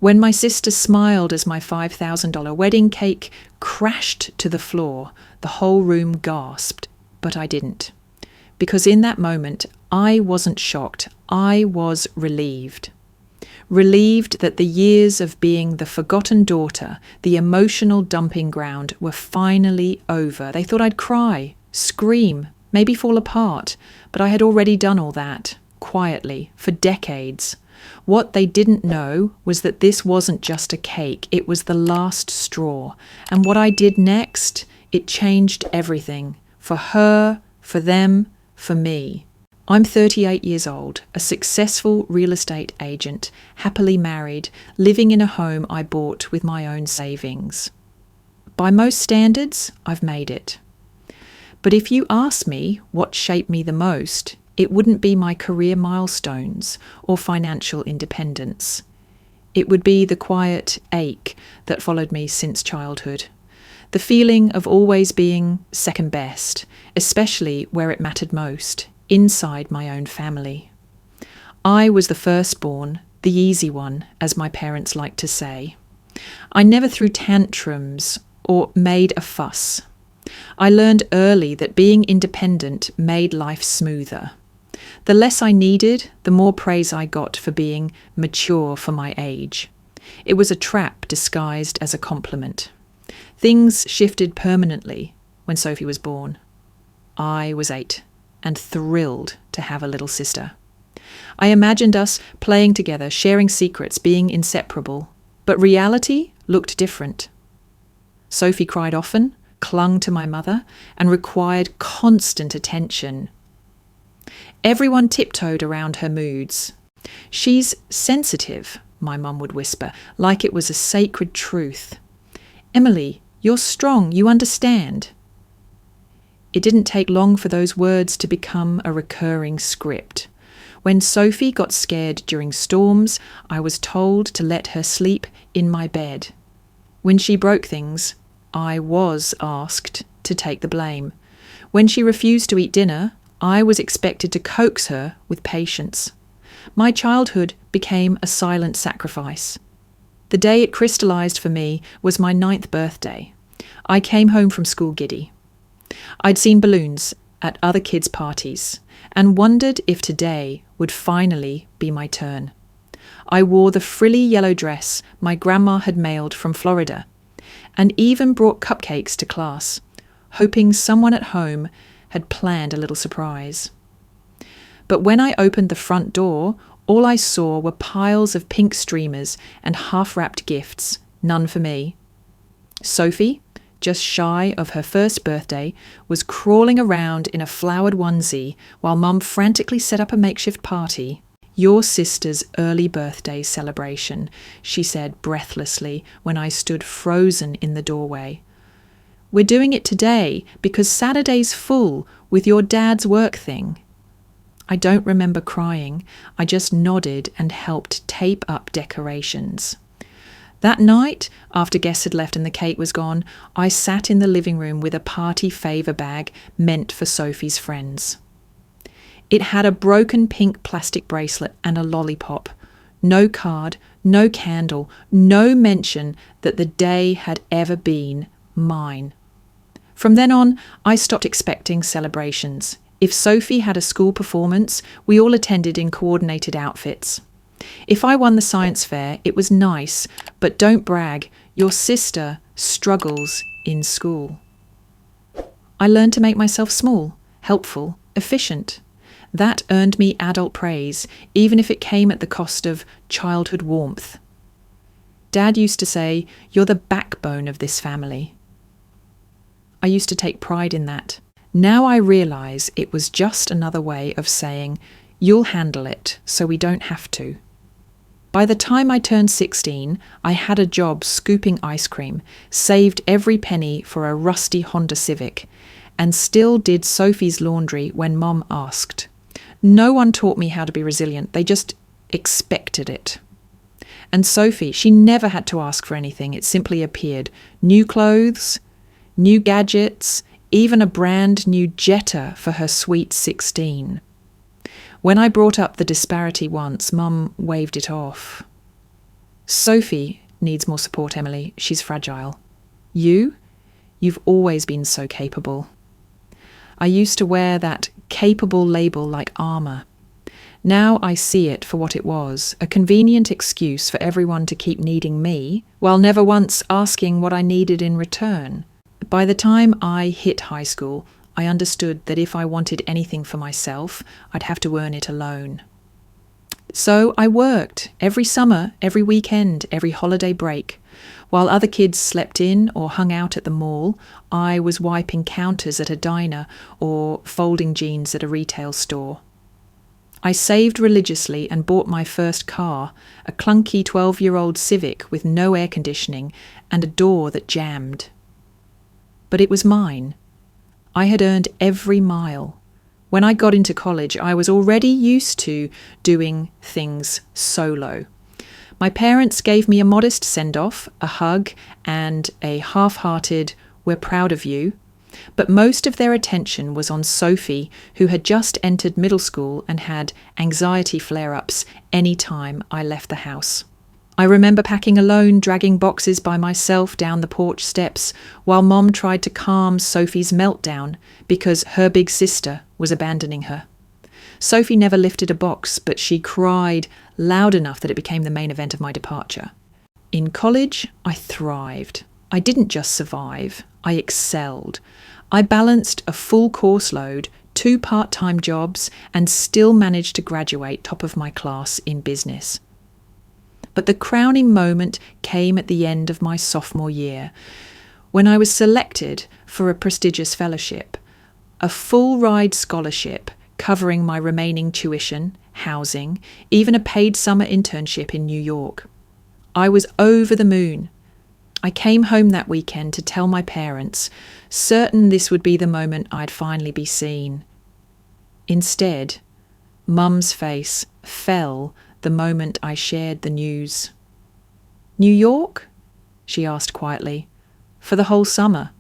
When my sister smiled as my $5,000 wedding cake crashed to the floor, the whole room gasped, but I didn't. Because in that moment, I wasn't shocked, I was relieved. Relieved that the years of being the forgotten daughter, the emotional dumping ground, were finally over. They thought I'd cry, scream, maybe fall apart, but I had already done all that, quietly, for decades. What they didn't know was that this wasn't just a cake, it was the last straw. And what I did next, it changed everything. For her, for them, for me. I'm 38 years old, a successful real estate agent, happily married, living in a home I bought with my own savings. By most standards, I've made it. But if you ask me what shaped me the most, it wouldn't be my career milestones or financial independence. It would be the quiet ache that followed me since childhood. The feeling of always being second best, especially where it mattered most, inside my own family. I was the firstborn, the easy one, as my parents liked to say. I never threw tantrums or made a fuss. I learned early that being independent made life smoother. The less I needed, the more praise I got for being mature for my age. It was a trap disguised as a compliment. Things shifted permanently when Sophie was born. I was 8 and thrilled to have a little sister. I imagined us playing together, sharing secrets, being inseparable. But reality looked different. Sophie cried often, clung to my mother, and required constant attention. Everyone tiptoed around her moods. "She's sensitive," my mum would whisper, like it was a sacred truth. "Emily, you're strong, you understand." It didn't take long for those words to become a recurring script. When Sophie got scared during storms, I was told to let her sleep in my bed. When she broke things, I was asked to take the blame. When she refused to eat dinner, I was expected to coax her with patience. My childhood became a silent sacrifice. The day it crystallized for me was my 9th birthday. I came home from school giddy. I'd seen balloons at other kids' parties and wondered if today would finally be my turn. I wore the frilly yellow dress my grandma had mailed from Florida and even brought cupcakes to class, hoping someone at home had planned a little surprise. But when I opened the front door, all I saw were piles of pink streamers and half-wrapped gifts, none for me. Sophie, just shy of her first birthday, was crawling around in a flowered onesie while Mum frantically set up a makeshift party. "Your sister's early birthday celebration," she said breathlessly when I stood frozen in the doorway. "We're doing it today because Saturday's full with your dad's work thing." I don't remember crying. I just nodded and helped tape up decorations. That night, after guests had left and the cake was gone, I sat in the living room with a party favour bag meant for Sophie's friends. It had a broken pink plastic bracelet and a lollipop. No card, no candle, no mention that the day had ever been mine. From then on, I stopped expecting celebrations. If Sophie had a school performance, we all attended in coordinated outfits. If I won the science fair, it was nice, but don't brag, your sister struggles in school. I learned to make myself small, helpful, efficient. That earned me adult praise, even if it came at the cost of childhood warmth. Dad used to say, "You're the backbone of this family." I used to take pride in that. Now I realise it was just another way of saying, "You'll handle it, so we don't have to." By the time I turned 16, I had a job scooping ice cream, saved every penny for a rusty Honda Civic, and still did Sophie's laundry when Mom asked. No one taught me how to be resilient, they just expected it. And Sophie, she never had to ask for anything, it simply appeared. New clothes, new gadgets, even a brand new Jetta for her sweet 16. When I brought up the disparity once, Mum waved it off. Sophie needs more support, Emily. She's fragile. You've always been so capable. I used to wear that capable label like armour. Now I see it for what it was, a convenient excuse for everyone to keep needing me, while never once asking what I needed in return. By the time I hit high school, I understood that if I wanted anything for myself, I'd have to earn it alone. So I worked every summer, every weekend, every holiday break. While other kids slept in or hung out at the mall, I was wiping counters at a diner or folding jeans at a retail store. I saved religiously and bought my first car, a clunky 12-year-old Civic with no air conditioning and a door that jammed. But it was mine. I had earned every mile. When I got into college, I was already used to doing things solo. My parents gave me a modest send-off, a hug, and a half-hearted, "We're proud of you." But most of their attention was on Sophie, who had just entered middle school and had anxiety flare-ups any time I left the house. I remember packing alone, dragging boxes by myself down the porch steps, while Mom tried to calm Sophie's meltdown because her big sister was abandoning her. Sophie never lifted a box, but she cried loud enough that it became the main event of my departure. In college, I thrived. I didn't just survive, I excelled. I balanced a full course load, 2 part-time jobs, and still managed to graduate top of my class in business. But the crowning moment came at the end of my sophomore year, when I was selected for a prestigious fellowship, a full-ride scholarship covering my remaining tuition, housing, even a paid summer internship in New York. I was over the moon. I came home that weekend to tell my parents, certain this would be the moment I'd finally be seen. Instead, Mum's face fell the moment I shared the news. "New York?" she asked quietly. "For the whole summer?"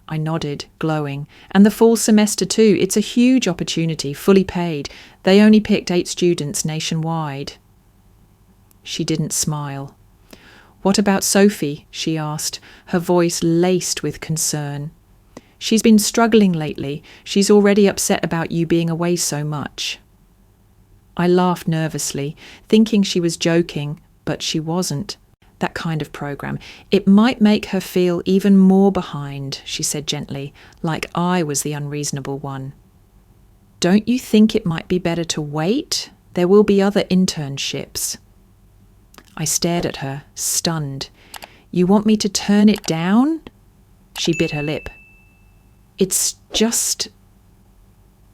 I nodded, glowing. "And the fall semester too. It's a huge opportunity, fully paid. They only picked 8 students nationwide." She didn't smile. "What about Sophie?" she asked, her voice laced with concern. "She's been struggling lately. She's already upset about you being away so much." I laughed nervously, thinking she was joking, but she wasn't. "That kind of program. It might make her feel even more behind," she said gently, like I was the unreasonable one. "Don't you think it might be better to wait? There will be other internships." I stared at her, stunned. "You want me to turn it down?" She bit her lip. "It's just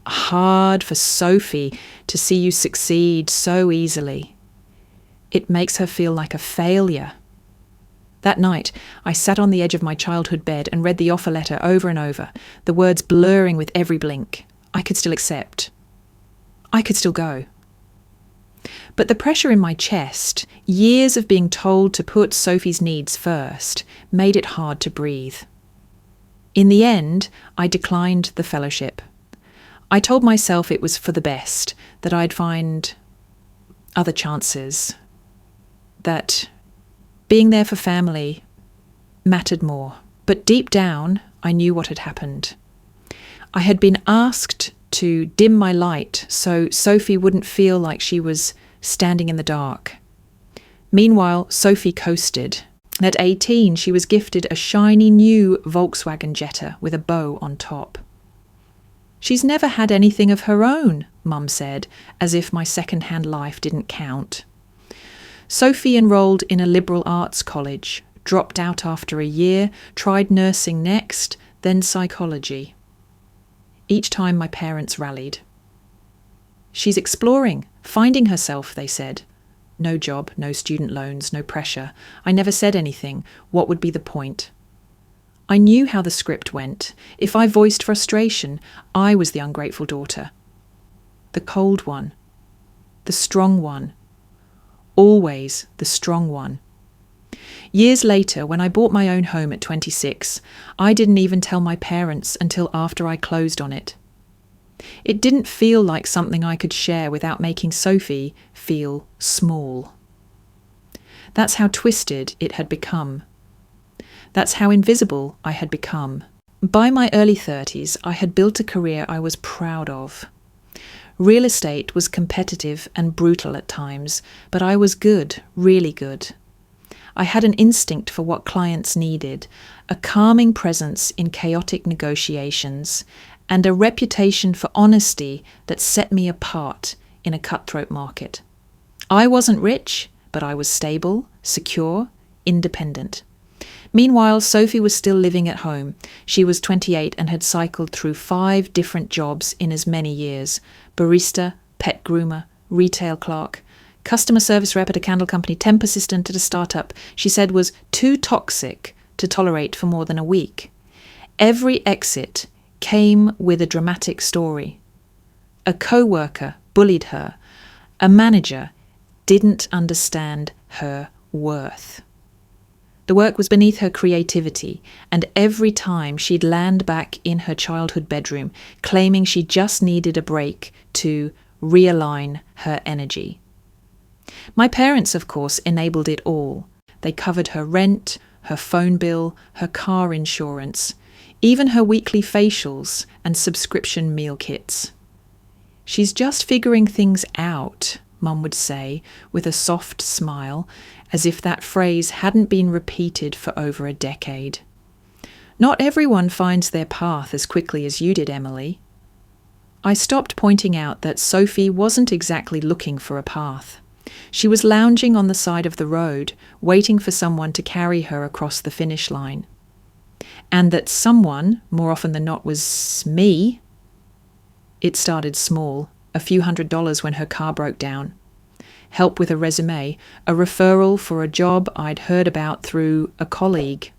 hard for Sophie to see you succeed so easily. It makes her feel like a failure." That night, I sat on the edge of my childhood bed and read the offer letter over and over, the words blurring with every blink. I could still accept. I could still go. But the pressure in my chest, years of being told to put Sophie's needs first, made it hard to breathe. In the end, I declined the fellowship. I told myself it was for the best, that I'd find other chances, that being there for family mattered more. But deep down, I knew what had happened. I had been asked to dim my light so Sophie wouldn't feel like she was standing in the dark. Meanwhile, Sophie coasted. At 18, she was gifted a shiny new Volkswagen Jetta with a bow on top. "She's never had anything of her own," Mum said, as if my second-hand life didn't count. Sophie enrolled in a liberal arts college, dropped out after a year, tried nursing next, then psychology. Each time my parents rallied. "She's exploring, finding herself," they said. No job, no student loans, no pressure. I never said anything. What would be the point? I knew how the script went. If I voiced frustration, I was the ungrateful daughter. The cold one. The strong one. Always the strong one. Years later, when I bought my own home at 26, I didn't even tell my parents until after I closed on it. It didn't feel like something I could share without making Sophie feel small. That's how twisted it had become. That's how invisible I had become. By my early 30s, I had built a career I was proud of. Real estate was competitive and brutal at times, but I was good, really good. I had an instinct for what clients needed, a calming presence in chaotic negotiations, and a reputation for honesty that set me apart in a cutthroat market. I wasn't rich, but I was stable, secure, independent. Meanwhile, Sophie was still living at home. She was 28 and had cycled through 5 different jobs in as many years: barista, pet groomer, retail clerk, customer service rep at a candle company, temp assistant at a startup she said was too toxic to tolerate for more than a week. Every exit came with a dramatic story. A co-worker bullied her. A manager didn't understand her worth. The work was beneath her creativity, and every time she'd land back in her childhood bedroom, claiming she just needed a break to realign her energy. My parents, of course, enabled it all. They covered her rent, her phone bill, her car insurance, even her weekly facials and subscription meal kits. "She's just figuring things out," Mum would say with a soft smile, as if that phrase hadn't been repeated for over a decade. "Not everyone finds their path as quickly as you did, Emily." I stopped pointing out that Sophie wasn't exactly looking for a path. She was lounging on the side of the road, waiting for someone to carry her across the finish line. And that someone, more often than not, was me. It started small, a few $100s when her car broke down. Help with a resume, a referral for a job I'd heard about through a colleague.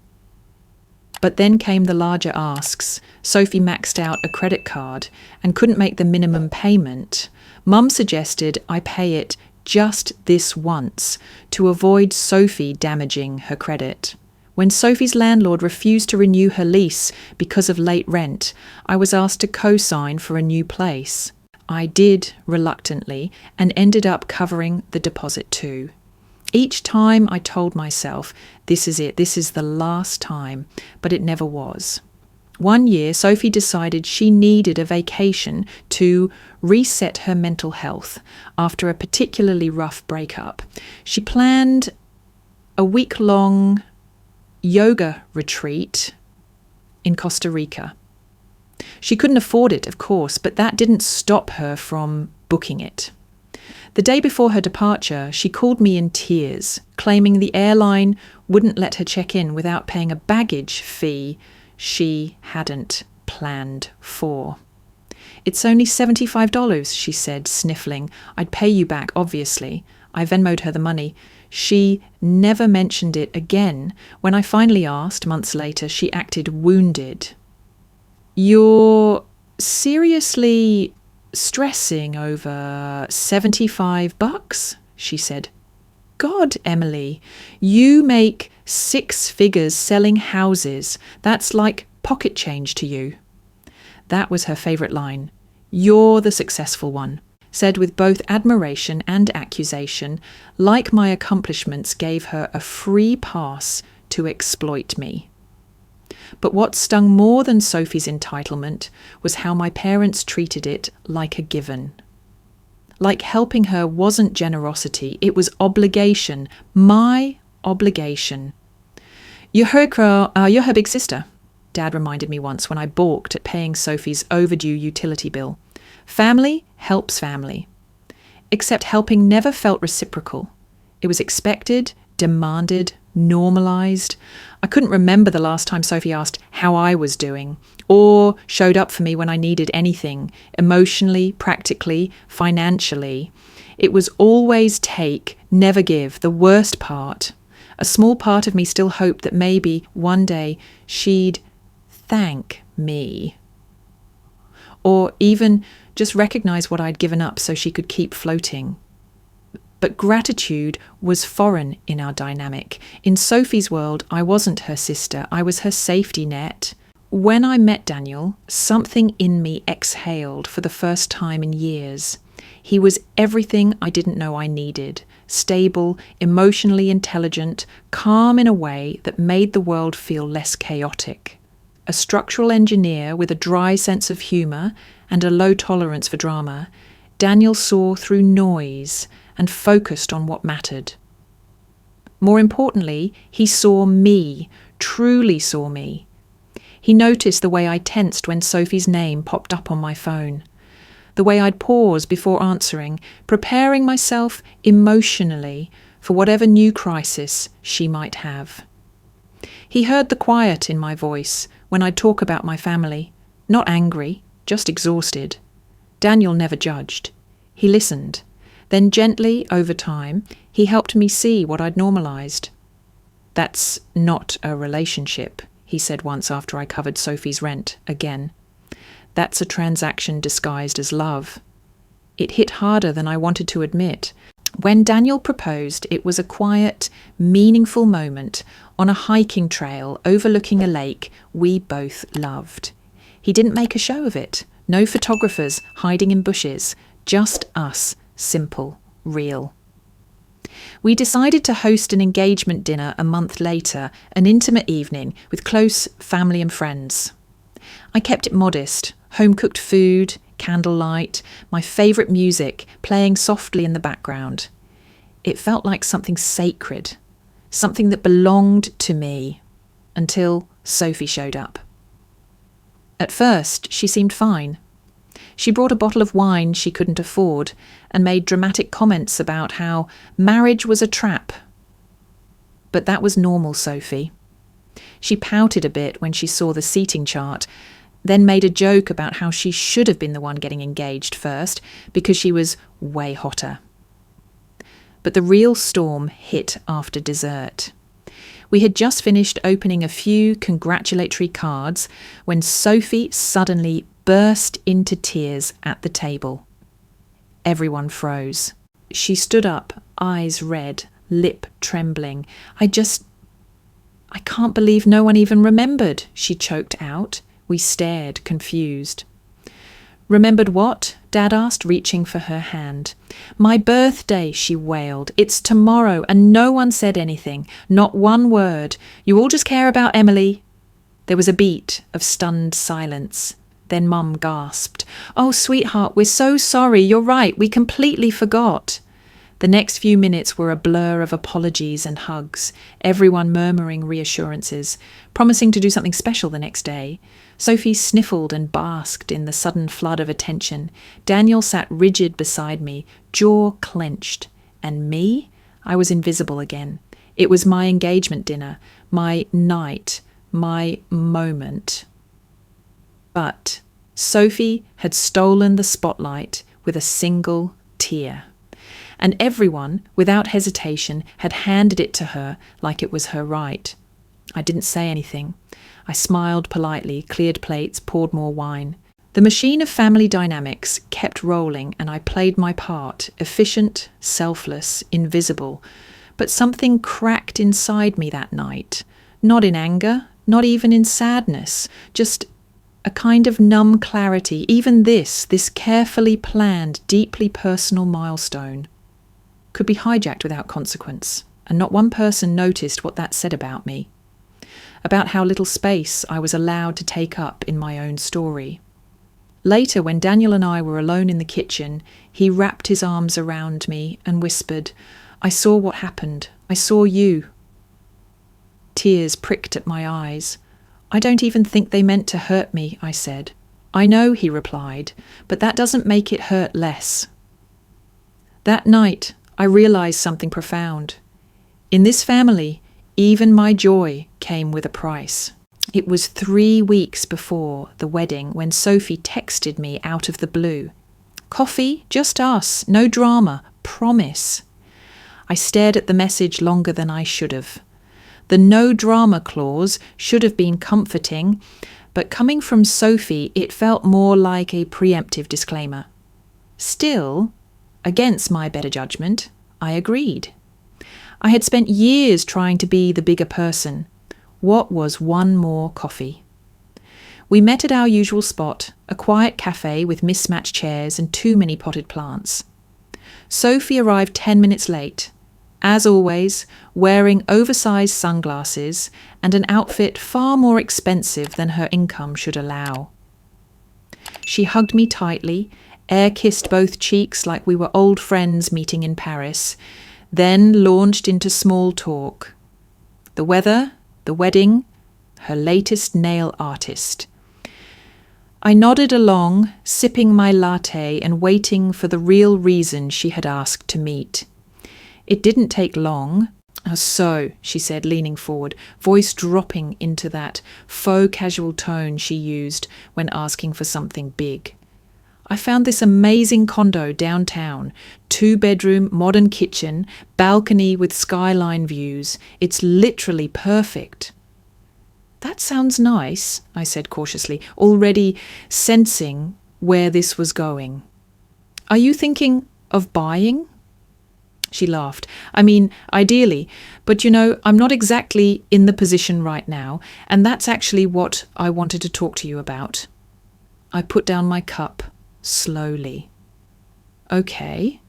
But then came the larger asks. Sophie maxed out a credit card and couldn't make the minimum payment. Mum suggested I pay it just this once to avoid Sophie damaging her credit. When Sophie's landlord refused to renew her lease because of late rent, I was asked to co-sign for a new place. I did reluctantly and ended up covering the deposit too. Each time I told myself, this is it, this is the last time, but it never was. One year, Sophie decided she needed a vacation to reset her mental health after a particularly rough breakup. She planned a week-long yoga retreat in Costa Rica. She couldn't afford it, of course, but that didn't stop her from booking it. The day before her departure, she called me in tears, claiming the airline wouldn't let her check in without paying a baggage fee she hadn't planned for. "It's only $75, she said, sniffling. "I'd pay you back, obviously." I Venmoed her the money. She never mentioned it again. When I finally asked, months later, she acted wounded. "You're seriously stressing over $75, she said. "God, Emily, you make 6 figures selling houses. That's like pocket change to you." That was her favourite line. "You're the successful one," said with both admiration and accusation, like my accomplishments gave her a free pass to exploit me. But what stung more than Sophie's entitlement was how my parents treated it like a given. Like helping her wasn't generosity, it was obligation, my obligation. You're her big sister," Dad reminded me once when I balked at paying Sophie's overdue utility bill. "Family helps family." Except helping never felt reciprocal. It was expected, demanded, normalized. I couldn't remember the last time Sophie asked how I was doing, or showed up for me when I needed anything, emotionally, practically, financially. It was always take, never give, the worst part. A small part of me still hoped that maybe one day she'd thank me. Or even just recognize what I'd given up so she could keep floating. But gratitude was foreign in our dynamic. In Sophie's world, I wasn't her sister. I was her safety net. When I met Daniel, something in me exhaled for the first time in years. He was everything I didn't know I needed. stable, emotionally intelligent, calm in a way that made the world feel less chaotic. A structural engineer with a dry sense of humour and a low tolerance for drama, Daniel saw through noise and focused on what mattered. More importantly, he saw me, truly saw me. He noticed the way I tensed when Sophie's name popped up on my phone, the way I'd pause before answering, preparing myself emotionally for whatever new crisis she might have. He heard the quiet in my voice when I'd talk about my family, not angry, just exhausted. Daniel never judged. He listened. Then gently, over time, he helped me see what I'd normalised. "That's not a relationship," he said once after I covered Sophie's rent again. "That's a transaction disguised as love." It hit harder than I wanted to admit. When Daniel proposed, it was a quiet, meaningful moment on a hiking trail overlooking a lake we both loved. He didn't make a show of it. No photographers hiding in bushes. Just us, simple, real. We decided to host an engagement dinner a month later, an intimate evening with close family and friends. I kept it modest, home-cooked food, candlelight, my favourite music playing softly in the background. It felt like something sacred, something that belonged to me, until Sophie showed up. At first, she seemed fine. She brought a bottle of wine she couldn't afford and made dramatic comments about how marriage was a trap. But that was normal Sophie. She pouted a bit when she saw the seating chart, then made a joke about how she should have been the one getting engaged first because she was way hotter. But the real storm hit after dessert. We had just finished opening a few congratulatory cards when Sophie suddenly burst into tears at the table. Everyone froze. She stood up, eyes red, lip trembling. I can't believe no one even remembered," she choked out. We stared, confused. "Remembered what?" Dad asked, reaching for her hand. "My birthday," she wailed. "It's tomorrow, and no one said anything. Not one word. You all just care about Emily." There was a beat of stunned silence. Then Mum gasped, "Oh, sweetheart, we're so sorry. You're right. We completely forgot." The next few minutes were a blur of apologies and hugs, everyone murmuring reassurances, promising to do something special the next day. Sophie sniffled and basked in the sudden flood of attention. Daniel sat rigid beside me, jaw clenched. And me? I was invisible again. It was my engagement dinner, my night, my moment. But Sophie had stolen the spotlight with a single tear. And everyone, without hesitation, had handed it to her like it was her right. I didn't say anything. I smiled politely, cleared plates, poured more wine. The machine of family dynamics kept rolling, and I played my part, efficient, selfless, invisible. But something cracked inside me that night. Not in anger, not even in sadness, just a kind of numb clarity. Even this carefully planned, deeply personal milestone could be hijacked without consequence, and not one person noticed what that said about me, about how little space I was allowed to take up in my own story. Later, when Daniel and I were alone in the kitchen, he wrapped his arms around me and whispered, "I saw what happened. I saw you." Tears pricked at my eyes. "I don't even think they meant to hurt me," I said. "I know," he replied, "but that doesn't make it hurt less." That night, I realized something profound. In this family, even my joy came with a price. It was 3 weeks before the wedding when Sophie texted me out of the blue. "Coffee, just us, no drama, promise." I stared at the message longer than I should have. The no drama clause should have been comforting, but coming from Sophie, it felt more like a preemptive disclaimer. Still, against my better judgment, I agreed. I had spent years trying to be the bigger person. What was one more coffee? We met at our usual spot, a quiet cafe with mismatched chairs and too many potted plants. Sophie arrived 10 minutes late, as always, wearing oversized sunglasses and an outfit far more expensive than her income should allow. She hugged me tightly, air-kissed both cheeks like we were old friends meeting in Paris, then launched into small talk. The weather, the wedding, her latest nail artist. I nodded along, sipping my latte and waiting for the real reason she had asked to meet. It didn't take long. So, she said, leaning forward, voice dropping into that faux casual tone she used when asking for something big. I found this amazing condo downtown, 2-bedroom, modern kitchen, balcony with skyline views. It's literally perfect. That sounds nice, I said cautiously, already sensing where this was going. Are you thinking of buying? She laughed. I mean, ideally, but I'm not exactly in the position right now, and that's actually what I wanted to talk to you about. I put down my cup slowly. Okay.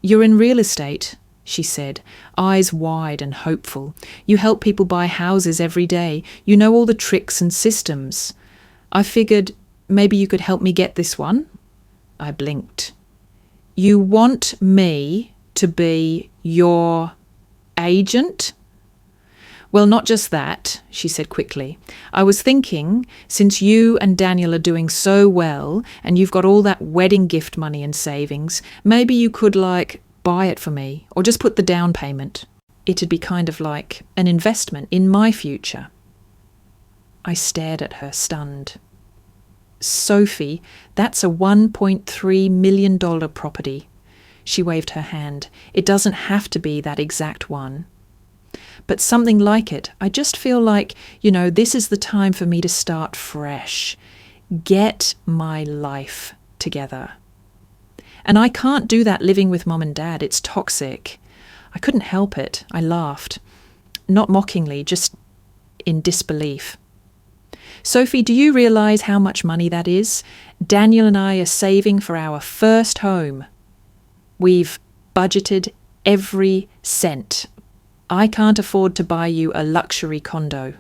You're in real estate, she said, eyes wide and hopeful. You help people buy houses every day. You know all the tricks and systems. I figured maybe you could help me get this one. I blinked. You want me to be your agent? Well, not just that, she said quickly. I was thinking, since you and Daniel are doing so well and you've got all that wedding gift money and savings, maybe you could, buy it for me or just put the down payment. It'd be kind of like an investment in my future. I stared at her, stunned. Sophie, that's a $1.3 million property. She waved her hand. It doesn't have to be that exact one. But something like it. I just feel like, this is the time for me to start fresh. Get my life together. And I can't do that living with Mom and Dad. It's toxic. I couldn't help it. I laughed. Not mockingly, just in disbelief. Sophie, do you realize how much money that is? Daniel and I are saving for our first home. We've budgeted every cent. I can't afford to buy you a luxury condo.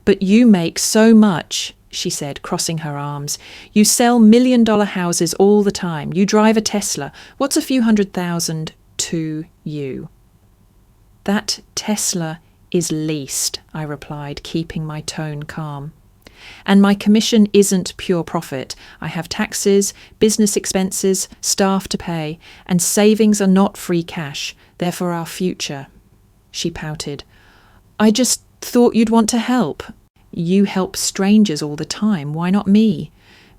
But you make so much, she said, crossing her arms. You sell $1 million houses all the time. You drive a Tesla. What's a few $100,000 to you? That Tesla is leased, I replied, keeping my tone calm. And my commission isn't pure profit. I have taxes, business expenses, staff to pay, and savings are not free cash. They're for our future. She pouted. I just thought you'd want to help. You help strangers all the time. Why not me?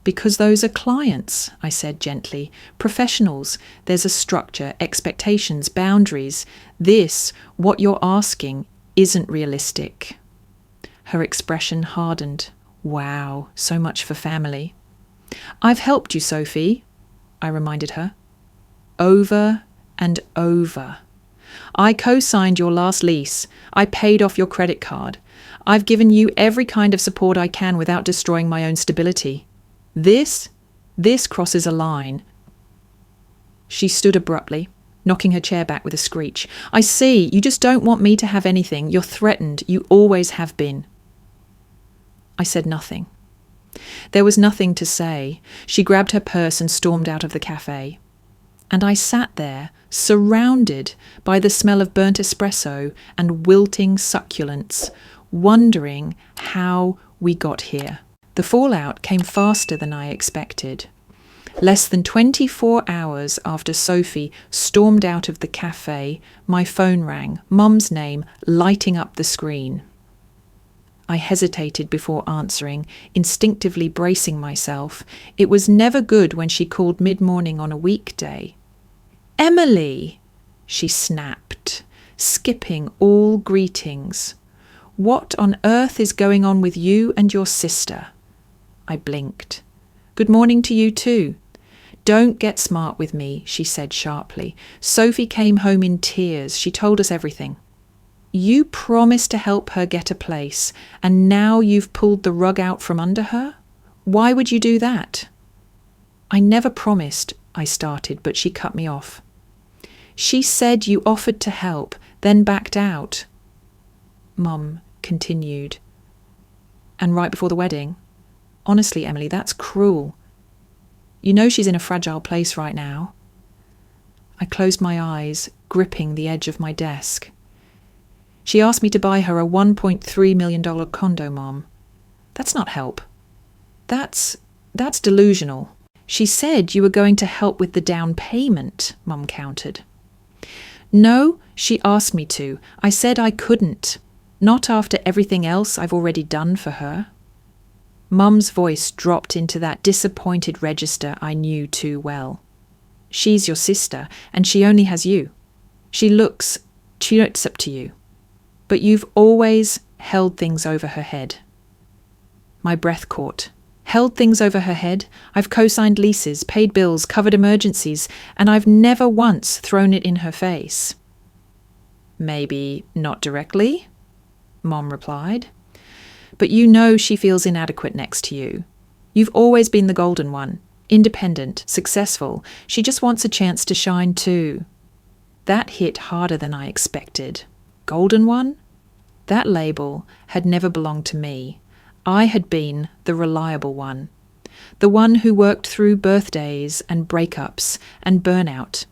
Because those are clients, I said gently. Professionals. There's a structure, expectations, boundaries. This, what you're asking, isn't realistic. Her expression hardened. Wow, so much for family. I've helped you, Sophie, I reminded her. Over and over. I co-signed your last lease. I paid off your credit card. I've given you every kind of support I can without destroying my own stability. This crosses a line. She stood abruptly, knocking her chair back with a screech. I see, you just don't want me to have anything. You're threatened. You always have been. I said nothing. There was nothing to say. She grabbed her purse and stormed out of the cafe. And I sat there, surrounded by the smell of burnt espresso and wilting succulents, wondering how we got here. The fallout came faster than I expected. Less than 24 hours after Sophie stormed out of the cafe, my phone rang, Mum's name lighting up the screen. I hesitated before answering, instinctively bracing myself. It was never good when she called mid-morning on a weekday. Emily, she snapped, skipping all greetings. What on earth is going on with you and your sister? I blinked. Good morning to you too. Don't get smart with me, she said sharply. Sophie came home in tears. She told us everything. You promised to help her get a place, and now you've pulled the rug out from under her? Why would you do that? I never promised, I started, but she cut me off. She said you offered to help, then backed out. Mum continued. And right before the wedding? Honestly, Emily, that's cruel. You know she's in a fragile place right now. I closed my eyes, gripping the edge of my desk. She asked me to buy her a $1.3 million condo, Mom. That's not help. That's delusional. She said you were going to help with the down payment, Mum countered. No, she asked me to. I said I couldn't. Not after everything else I've already done for her. Mum's voice dropped into that disappointed register I knew too well. She's your sister, and she only has you. She looks up to you. But you've always held things over her head. My breath caught. Held things over her head? I've co-signed leases, paid bills, covered emergencies, and I've never once thrown it in her face. Maybe not directly, Mom replied. But you know she feels inadequate next to you. You've always been the golden one, independent, successful. She just wants a chance to shine too. That hit harder than I expected. Golden one? That label had never belonged to me. I had been the reliable one. The one who worked through birthdays and breakups and burnout.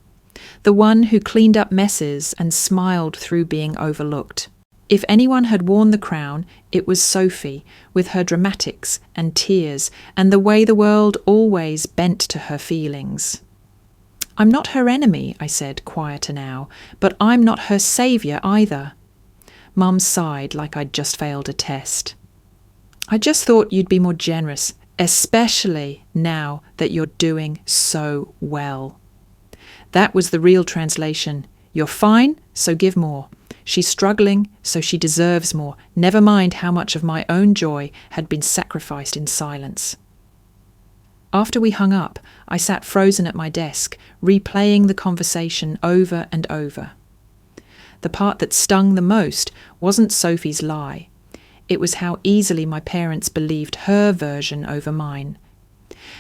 The one who cleaned up messes and smiled through being overlooked. If anyone had worn the crown, it was Sophie, with her dramatics and tears and the way the world always bent to her feelings. I'm not her enemy, I said, quieter now, but I'm not her saviour either. Mum sighed like I'd just failed a test. I just thought you'd be more generous, especially now that you're doing so well. That was the real translation. You're fine, so give more. She's struggling, so she deserves more. Never mind how much of my own joy had been sacrificed in silence. After we hung up, I sat frozen at my desk, replaying the conversation over and over. The part that stung the most wasn't Sophie's lie. It was how easily my parents believed her version over mine.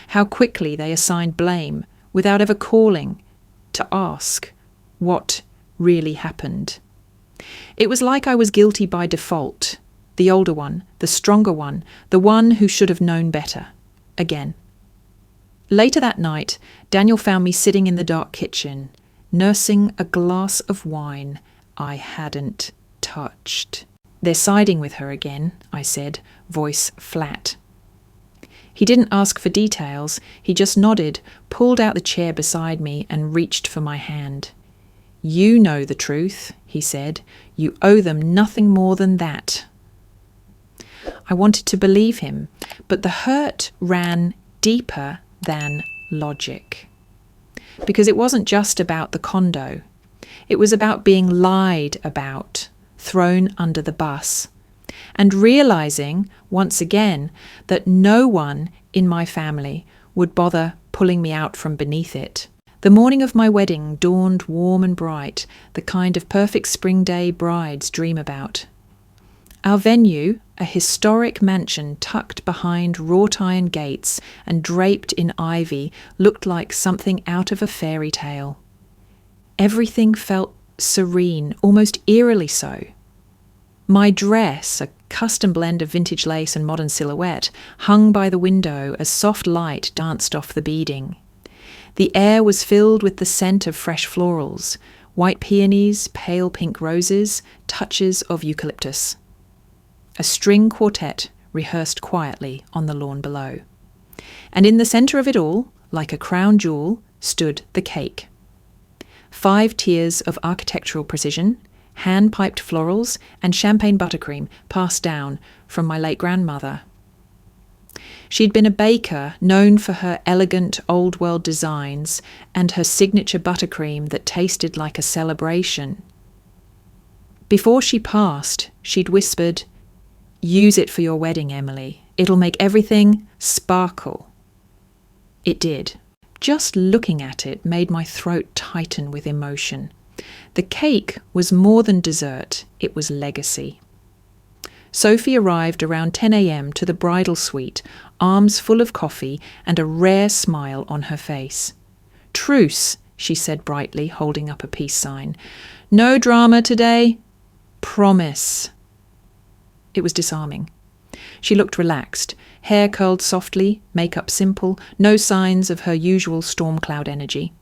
How quickly they assigned blame, without ever calling, to ask what really happened. It was like I was guilty by default, the older one, the stronger one, the one who should have known better. Again. Later that night, Daniel found me sitting in the dark kitchen, nursing a glass of wine I hadn't touched. They're siding with her again, I said, voice flat. He didn't ask for details. He just nodded, pulled out the chair beside me and reached for my hand. You know the truth, he said. You owe them nothing more than that. I wanted to believe him, but the hurt ran deeper than logic. Because it wasn't just about the condo. It was about being lied about, thrown under the bus, and realizing, once again, that no one in my family would bother pulling me out from beneath it. The morning of my wedding dawned warm and bright, the kind of perfect spring day brides dream about. Our venue, a historic mansion tucked behind wrought iron gates and draped in ivy, looked like something out of a fairy tale. Everything felt serene, almost eerily so. My dress, a custom blend of vintage lace and modern silhouette, hung by the window as soft light danced off the beading. The air was filled with the scent of fresh florals, white peonies, pale pink roses, touches of eucalyptus. A string quartet rehearsed quietly on the lawn below. And in the centre of it all, like a crown jewel, stood the cake. 5 tiers of architectural precision, hand-piped florals, and champagne buttercream passed down from my late grandmother. She'd been a baker known for her elegant old-world designs and her signature buttercream that tasted like a celebration. Before she passed, she'd whispered, "Use it for your wedding, Emily. It'll make everything sparkle." It did. Just looking at it made my throat tighten with emotion. The cake was more than dessert, it was legacy. Sophie arrived around 10 a.m. to the bridal suite, arms full of coffee and a rare smile on her face. Truce, she said brightly, holding up a peace sign. No drama today. Promise. It was disarming. She looked relaxed, hair curled softly, makeup simple, no signs of her usual storm cloud energy.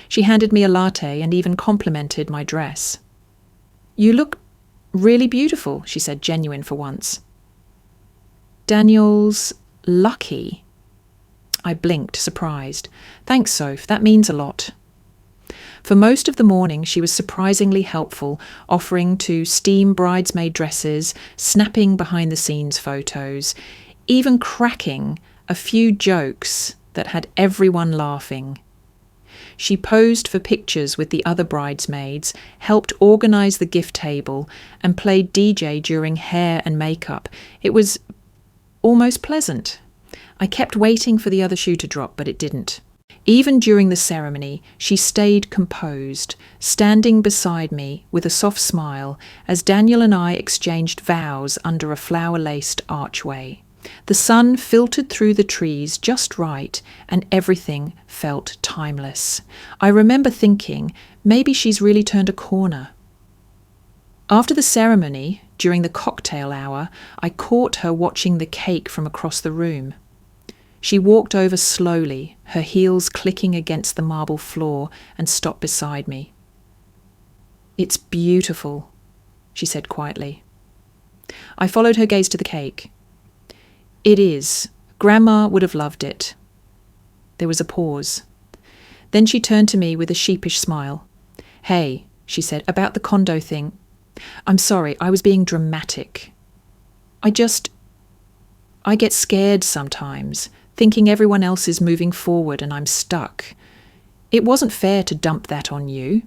She handed me a latte and even complimented my dress. You look really beautiful, she said, genuine for once. Daniel's lucky. I blinked, surprised. Thanks, Soph, that means a lot. For most of the morning, she was surprisingly helpful, offering to steam bridesmaid dresses, snapping behind-the-scenes photos, even cracking a few jokes that had everyone laughing. She posed for pictures with the other bridesmaids, helped organise the gift table, and played DJ during hair and makeup. It was almost pleasant. I kept waiting for the other shoe to drop, but it didn't. Even during the ceremony, she stayed composed, standing beside me with a soft smile as Daniel and I exchanged vows under a flower-laced archway. The sun filtered through the trees just right, and everything felt timeless. I remember thinking, maybe she's really turned a corner. After the ceremony, during the cocktail hour, I caught her watching the cake from across the room. She walked over slowly, her heels clicking against the marble floor, and stopped beside me. It's beautiful, she said quietly. I followed her gaze to the cake. It is. Grandma would have loved it. There was a pause. Then she turned to me with a sheepish smile. Hey, she said, about the condo thing. I'm sorry, I was being dramatic. I get scared sometimes, thinking everyone else is moving forward and I'm stuck. It wasn't fair to dump that on you.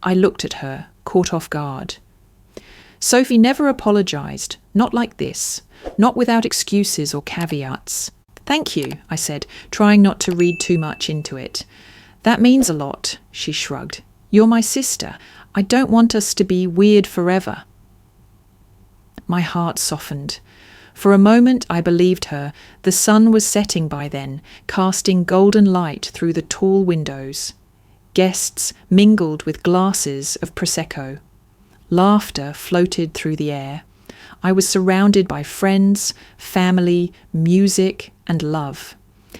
I looked at her, caught off guard. Sophie never apologised, not like this, not without excuses or caveats. Thank you, I said, trying not to read too much into it. That means a lot, she shrugged. You're my sister. I don't want us to be weird forever. My heart softened. For a moment I believed her. The sun was setting by then, casting golden light through the tall windows. Guests mingled with glasses of Prosecco. Laughter floated through the air. I was surrounded by friends, family, music, and love.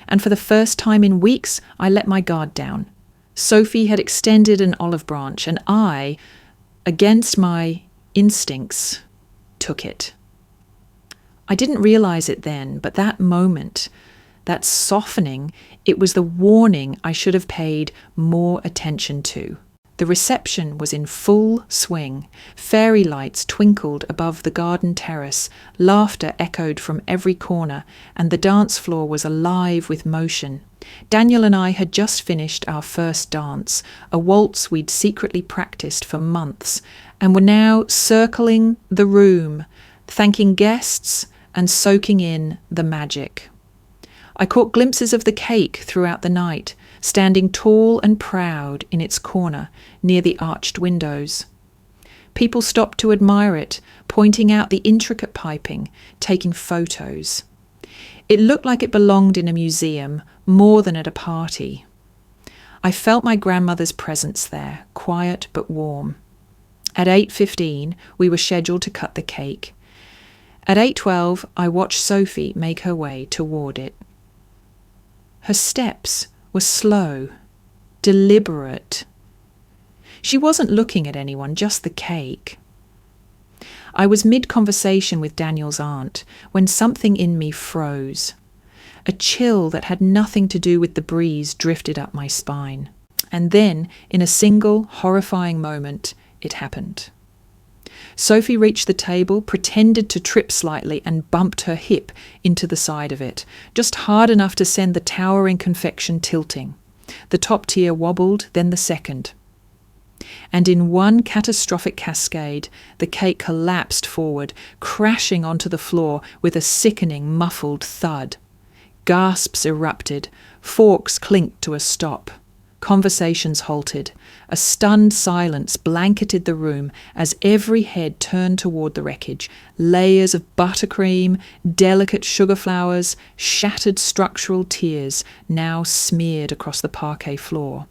And for the first time in weeks, I let my guard down. Sophie had extended an olive branch, and I, against my instincts, took it. I didn't realise it then, but that moment, that softening, it was the warning I should have paid more attention to. The reception was in full swing. Fairy lights twinkled above the garden terrace, laughter echoed from every corner, and the dance floor was alive with motion. Daniel and I had just finished our first dance, a waltz we'd secretly practiced for months, and were now circling the room, thanking guests and soaking in the magic. I caught glimpses of the cake throughout the night, standing tall and proud in its corner near the arched windows. People stopped to admire it, pointing out the intricate piping, taking photos. It looked like it belonged in a museum more than at a party. I felt my grandmother's presence there, quiet but warm. At 8:15, we were scheduled to cut the cake. At 8:12, I watched Sophie make her way toward it. Her steps were slow, deliberate. She wasn't looking at anyone, just the cake. I was mid-conversation with Daniel's aunt when something in me froze. A chill that had nothing to do with the breeze drifted up my spine. And then, in a single, horrifying moment, it happened. Sophie reached the table, pretended to trip slightly, and bumped her hip into the side of it, just hard enough to send the towering confection tilting. The top tier wobbled, then the second. And in one catastrophic cascade, the cake collapsed forward, crashing onto the floor with a sickening, muffled thud. Gasps erupted, forks clinked to a stop. Conversations halted. A stunned silence blanketed the room as every head turned toward the wreckage. Layers of buttercream, delicate sugar flowers, shattered structural tiers now smeared across the parquet floor.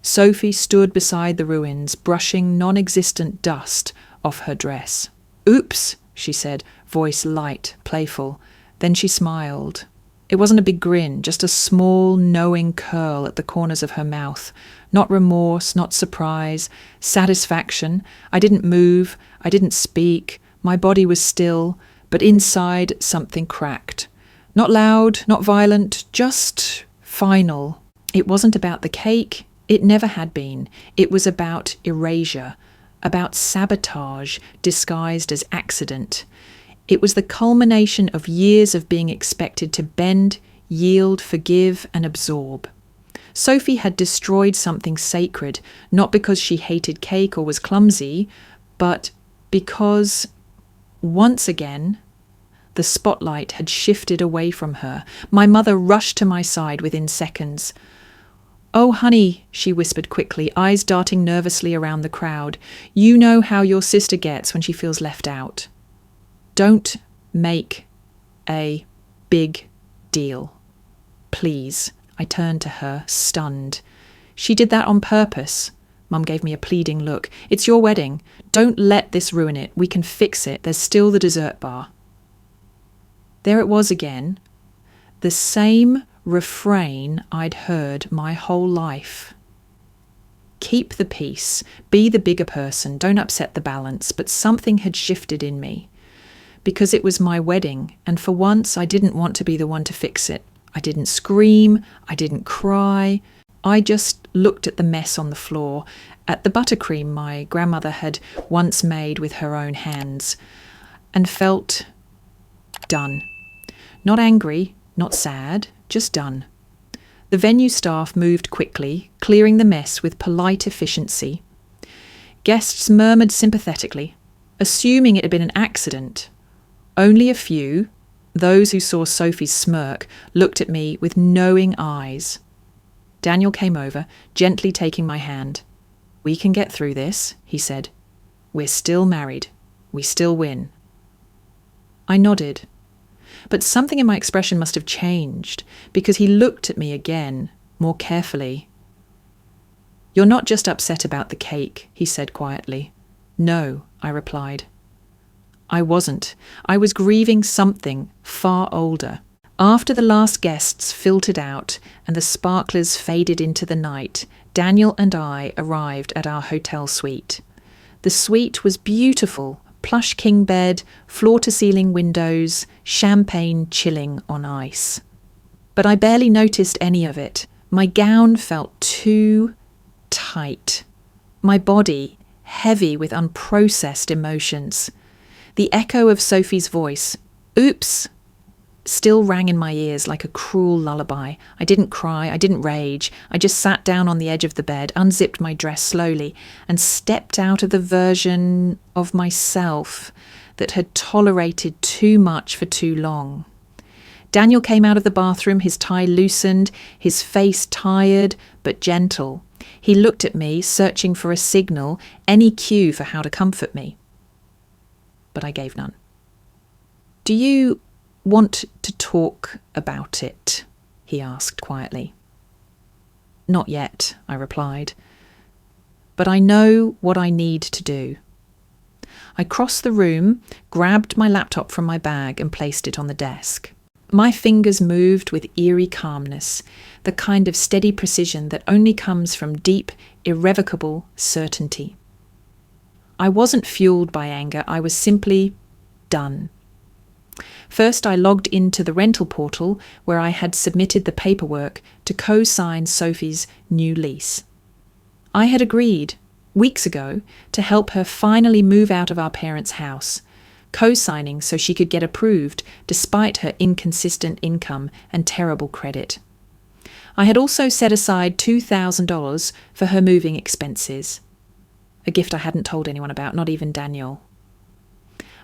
Sophie stood beside the ruins, brushing non-existent dust off her dress. "Oops," she said, voice light, playful. Then she smiled. It wasn't a big grin, just a small, knowing curl at the corners of her mouth. Not remorse, not surprise, satisfaction. I didn't move, I didn't speak. My body was still, but inside something cracked. Not loud, not violent, just final. It wasn't about the cake. It never had been. It was about erasure, about sabotage disguised as accident. It was the culmination of years of being expected to bend, yield, forgive, and absorb. Sophie had destroyed something sacred, not because she hated cake or was clumsy, but because, once again, the spotlight had shifted away from her. My mother rushed to my side within seconds. "Oh, honey," she whispered quickly, eyes darting nervously around the crowd. "You know how your sister gets when she feels left out. Don't make a big deal. Please." I turned to her, stunned. "She did that on purpose." Mum gave me a pleading look. "It's your wedding. Don't let this ruin it. We can fix it. There's still the dessert bar." There it was again. The same refrain I'd heard my whole life. Keep the peace. Be the bigger person. Don't upset the balance. But something had shifted in me. Because it was my wedding, and for once I didn't want to be the one to fix it. I didn't scream, I didn't cry. I just looked at the mess on the floor, at the buttercream my grandmother had once made with her own hands, and felt done. Not angry, not sad, just done. The venue staff moved quickly, clearing the mess with polite efficiency. Guests murmured sympathetically, assuming it had been an accident. Only a few, those who saw Sophie's smirk, looked at me with knowing eyes. Daniel came over, gently taking my hand. "We can get through this," he said. "We're still married. We still win." I nodded. But something in my expression must have changed, because he looked at me again, more carefully. "You're not just upset about the cake," he said quietly. "No," I replied. I wasn't. I was grieving something far older. After the last guests filtered out and the sparklers faded into the night, Daniel and I arrived at our hotel suite. The suite was beautiful, plush king bed, floor-to-ceiling windows, champagne chilling on ice. But I barely noticed any of it. My gown felt too tight. My body heavy with unprocessed emotions. The echo of Sophie's voice, "Oops," still rang in my ears like a cruel lullaby. I didn't cry, I didn't rage. I just sat down on the edge of the bed, unzipped my dress slowly, and stepped out of the version of myself that had tolerated too much for too long. Daniel came out of the bathroom, his tie loosened, his face tired but gentle. He looked at me, searching for a signal, any cue for how to comfort me. But I gave none. "Do you want to talk about it?" he asked quietly. "Not yet," I replied. "But I know what I need to do." I crossed the room, grabbed my laptop from my bag and placed it on the desk. My fingers moved with eerie calmness, the kind of steady precision that only comes from deep, irrevocable certainty. I wasn't fueled by anger, I was simply done. First, I logged into the rental portal where I had submitted the paperwork to co-sign Sophie's new lease. I had agreed, weeks ago, to help her finally move out of our parents' house, co-signing so she could get approved despite her inconsistent income and terrible credit. I had also set aside $2,000 for her moving expenses. A gift I hadn't told anyone about, not even Daniel.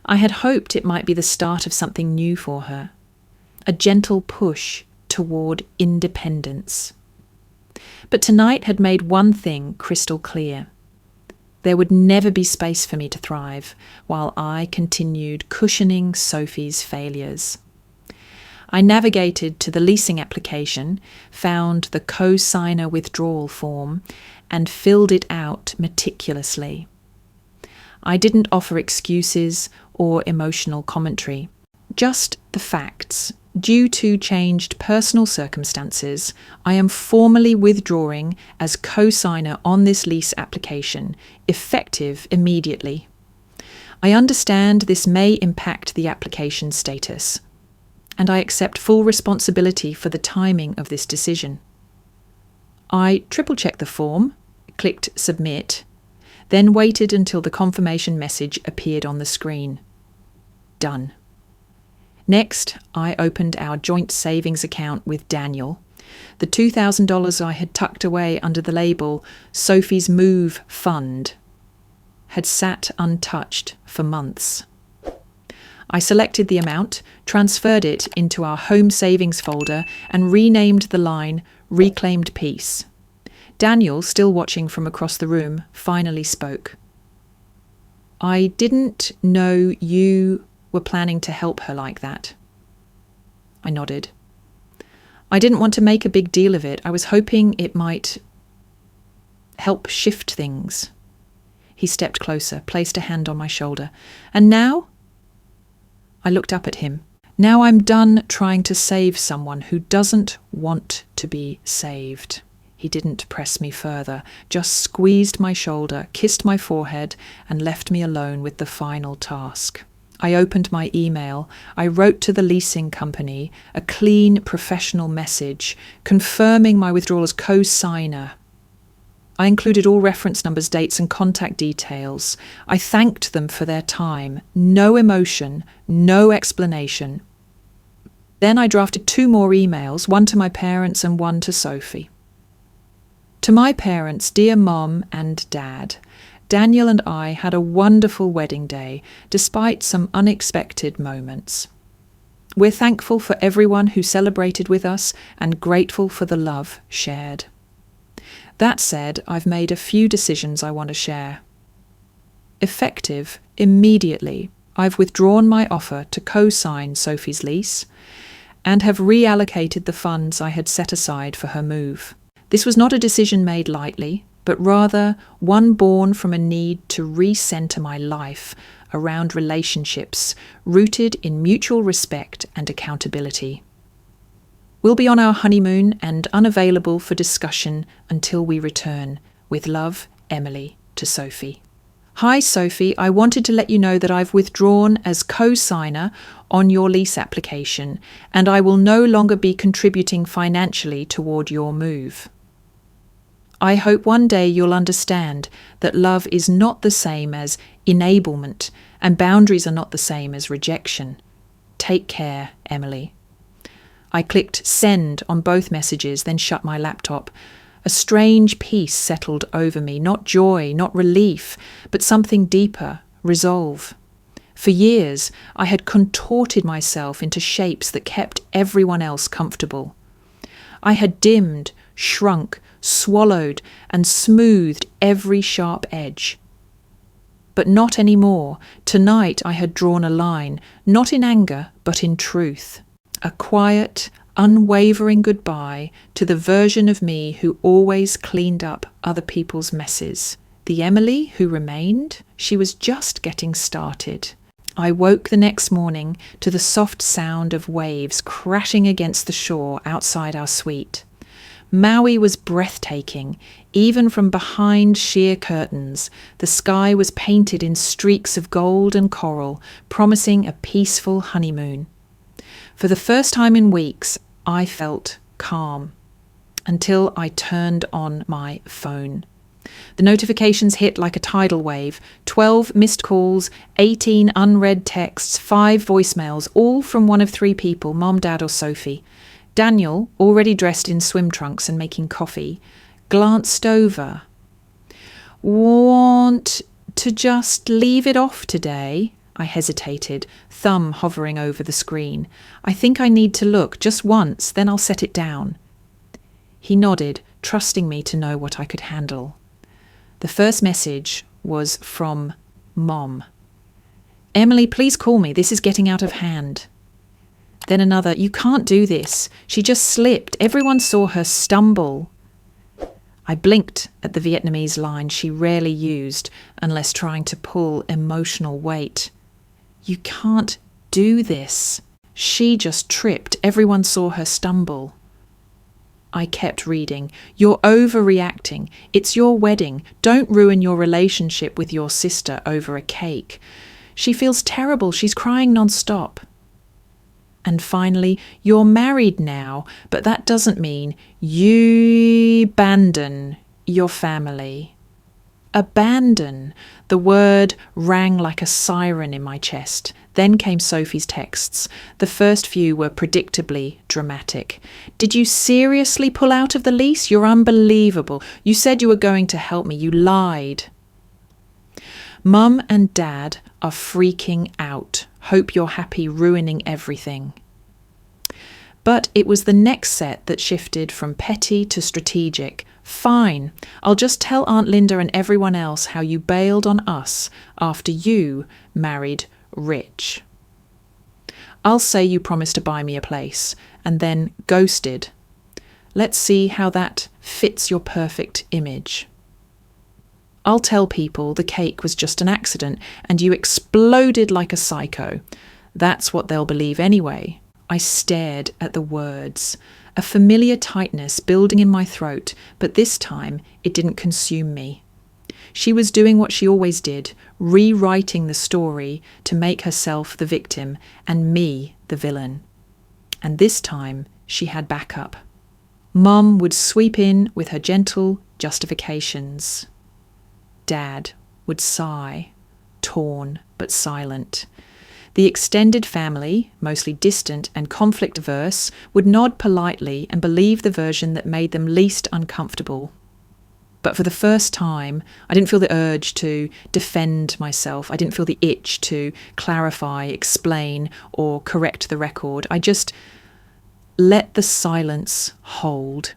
I had hoped it might be the start of something new for her, a gentle push toward independence. But tonight had made one thing crystal clear. There would never be space for me to thrive while I continued cushioning Sophie's failures. I navigated to the leasing application, found the co-signer withdrawal form, and filled it out meticulously. I didn't offer excuses or emotional commentary, just the facts. Due to changed personal circumstances, I am formally withdrawing as co-signer on this lease application, effective immediately. I understand this may impact the application status, and I accept full responsibility for the timing of this decision. I triple-checked the form, clicked Submit, then waited until the confirmation message appeared on the screen. Done. Next, I opened our joint savings account with Daniel. The $2,000 I had tucked away under the label Sophie's Move Fund had sat untouched for months. I selected the amount, transferred it into our home savings folder, and renamed the line Reclaimed Peace. Daniel, still watching from across the room, finally spoke. "I didn't know you were planning to help her like that." I nodded. "I didn't want to make a big deal of it. I was hoping it might help shift things." He stepped closer, placed a hand on my shoulder. "And now?" I looked up at him. "Now I'm done trying to save someone who doesn't want to be saved." He didn't press me further, just squeezed my shoulder, kissed my forehead, and left me alone with the final task. I opened my email. I wrote to the leasing company a clean, professional message confirming my withdrawal as co-signer. I included all reference numbers, dates, and contact details. I thanked them for their time. No emotion, no explanation. Then I drafted 2 more emails, one to my parents and one to Sophie. To my parents, dear Mom and Dad, Daniel and I had a wonderful wedding day, despite some unexpected moments. We're thankful for everyone who celebrated with us and grateful for the love shared. That said, I've made a few decisions I want to share. Effective immediately, I've withdrawn my offer to co-sign Sophie's lease and have reallocated the funds I had set aside for her move. This was not a decision made lightly, but rather one born from a need to recenter my life around relationships rooted in mutual respect and accountability. We'll be on our honeymoon and unavailable for discussion until we return. With love, Emily, to Sophie. Hi Sophie, I wanted to let you know that I've withdrawn as co-signer on your lease application and I will no longer be contributing financially toward your move. I hope one day you'll understand that love is not the same as enablement and boundaries are not the same as rejection. Take care, Emily. I clicked send on both messages, then shut my laptop. A strange peace settled over me, not joy, not relief, but something deeper, resolve. For years, I had contorted myself into shapes that kept everyone else comfortable. I had dimmed, shrunk, swallowed, and smoothed every sharp edge. But not anymore. Tonight I had drawn a line, not in anger, but in truth. A quiet, unwavering goodbye to the version of me who always cleaned up other people's messes. The Emily who remained, she was just getting started. I woke the next morning to the soft sound of waves crashing against the shore outside our suite. Maui was breathtaking, even from behind sheer curtains. The sky was painted in streaks of gold and coral, promising a peaceful honeymoon. For the first time in weeks, I felt calm, until I turned on my phone. The notifications hit like a tidal wave. 12 missed calls, 18 unread texts, 5 voicemails, all from one of 3 people, Mom, Dad or Sophie. Daniel, already dressed in swim trunks and making coffee, glanced over. "Want to just leave it off today?" I hesitated, thumb hovering over the screen. "I think I need to look just once, then I'll set it down." He nodded, trusting me to know what I could handle. The first message was from Mom. "Emily, please call me. This is getting out of hand." Then another, "You can't do this. She just slipped. Everyone saw her stumble." I blinked at the Vietnamese line she rarely used unless trying to pull emotional weight. "You can't do this. She just tripped. Everyone saw her stumble." I kept reading. "You're overreacting. It's your wedding. Don't ruin your relationship with your sister over a cake. She feels terrible. She's crying non-stop." And finally, "You're married now, but that doesn't mean you abandon your family." Abandon. The word rang like a siren in my chest. Then came Sophie's texts. The first few were predictably dramatic. "Did you seriously pull out of the lease? You're unbelievable. You said you were going to help me. You lied." "Mum and Dad are freaking out. Hope you're happy ruining everything." But it was the next set that shifted from petty to strategic. "Fine, I'll just tell Aunt Linda and everyone else how you bailed on us after you married Rich. I'll say you promised to buy me a place and then ghosted. Let's see how that fits your perfect image. I'll tell people the cake was just an accident and you exploded like a psycho. That's what they'll believe anyway." I stared at the words, a familiar tightness building in my throat, but this time it didn't consume me. She was doing what she always did, rewriting the story to make herself the victim and me the villain. And this time she had backup. Mum would sweep in with her gentle justifications. Dad would sigh, torn but silent. The extended family, mostly distant and conflict-averse, would nod politely and believe the version that made them least uncomfortable. But for the first time, I didn't feel the urge to defend myself. I didn't feel the itch to clarify, explain, or correct the record. I just let the silence hold.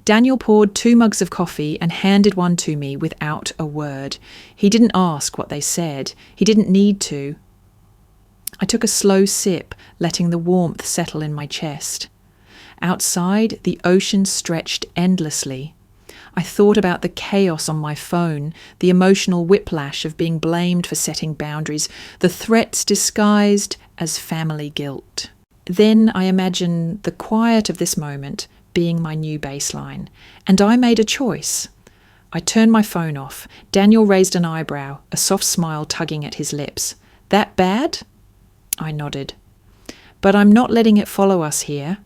Daniel poured 2 mugs of coffee and handed one to me without a word. He didn't ask what they said. He didn't need to. I took a slow sip, letting the warmth settle in my chest. Outside, the ocean stretched endlessly. I thought about the chaos on my phone, the emotional whiplash of being blamed for setting boundaries, the threats disguised as family guilt. Then I imagined the quiet of this moment being my new baseline, and I made a choice. I turned my phone off. Daniel raised an eyebrow, a soft smile tugging at his lips. "That bad?" I nodded. "But I'm not letting it follow us here."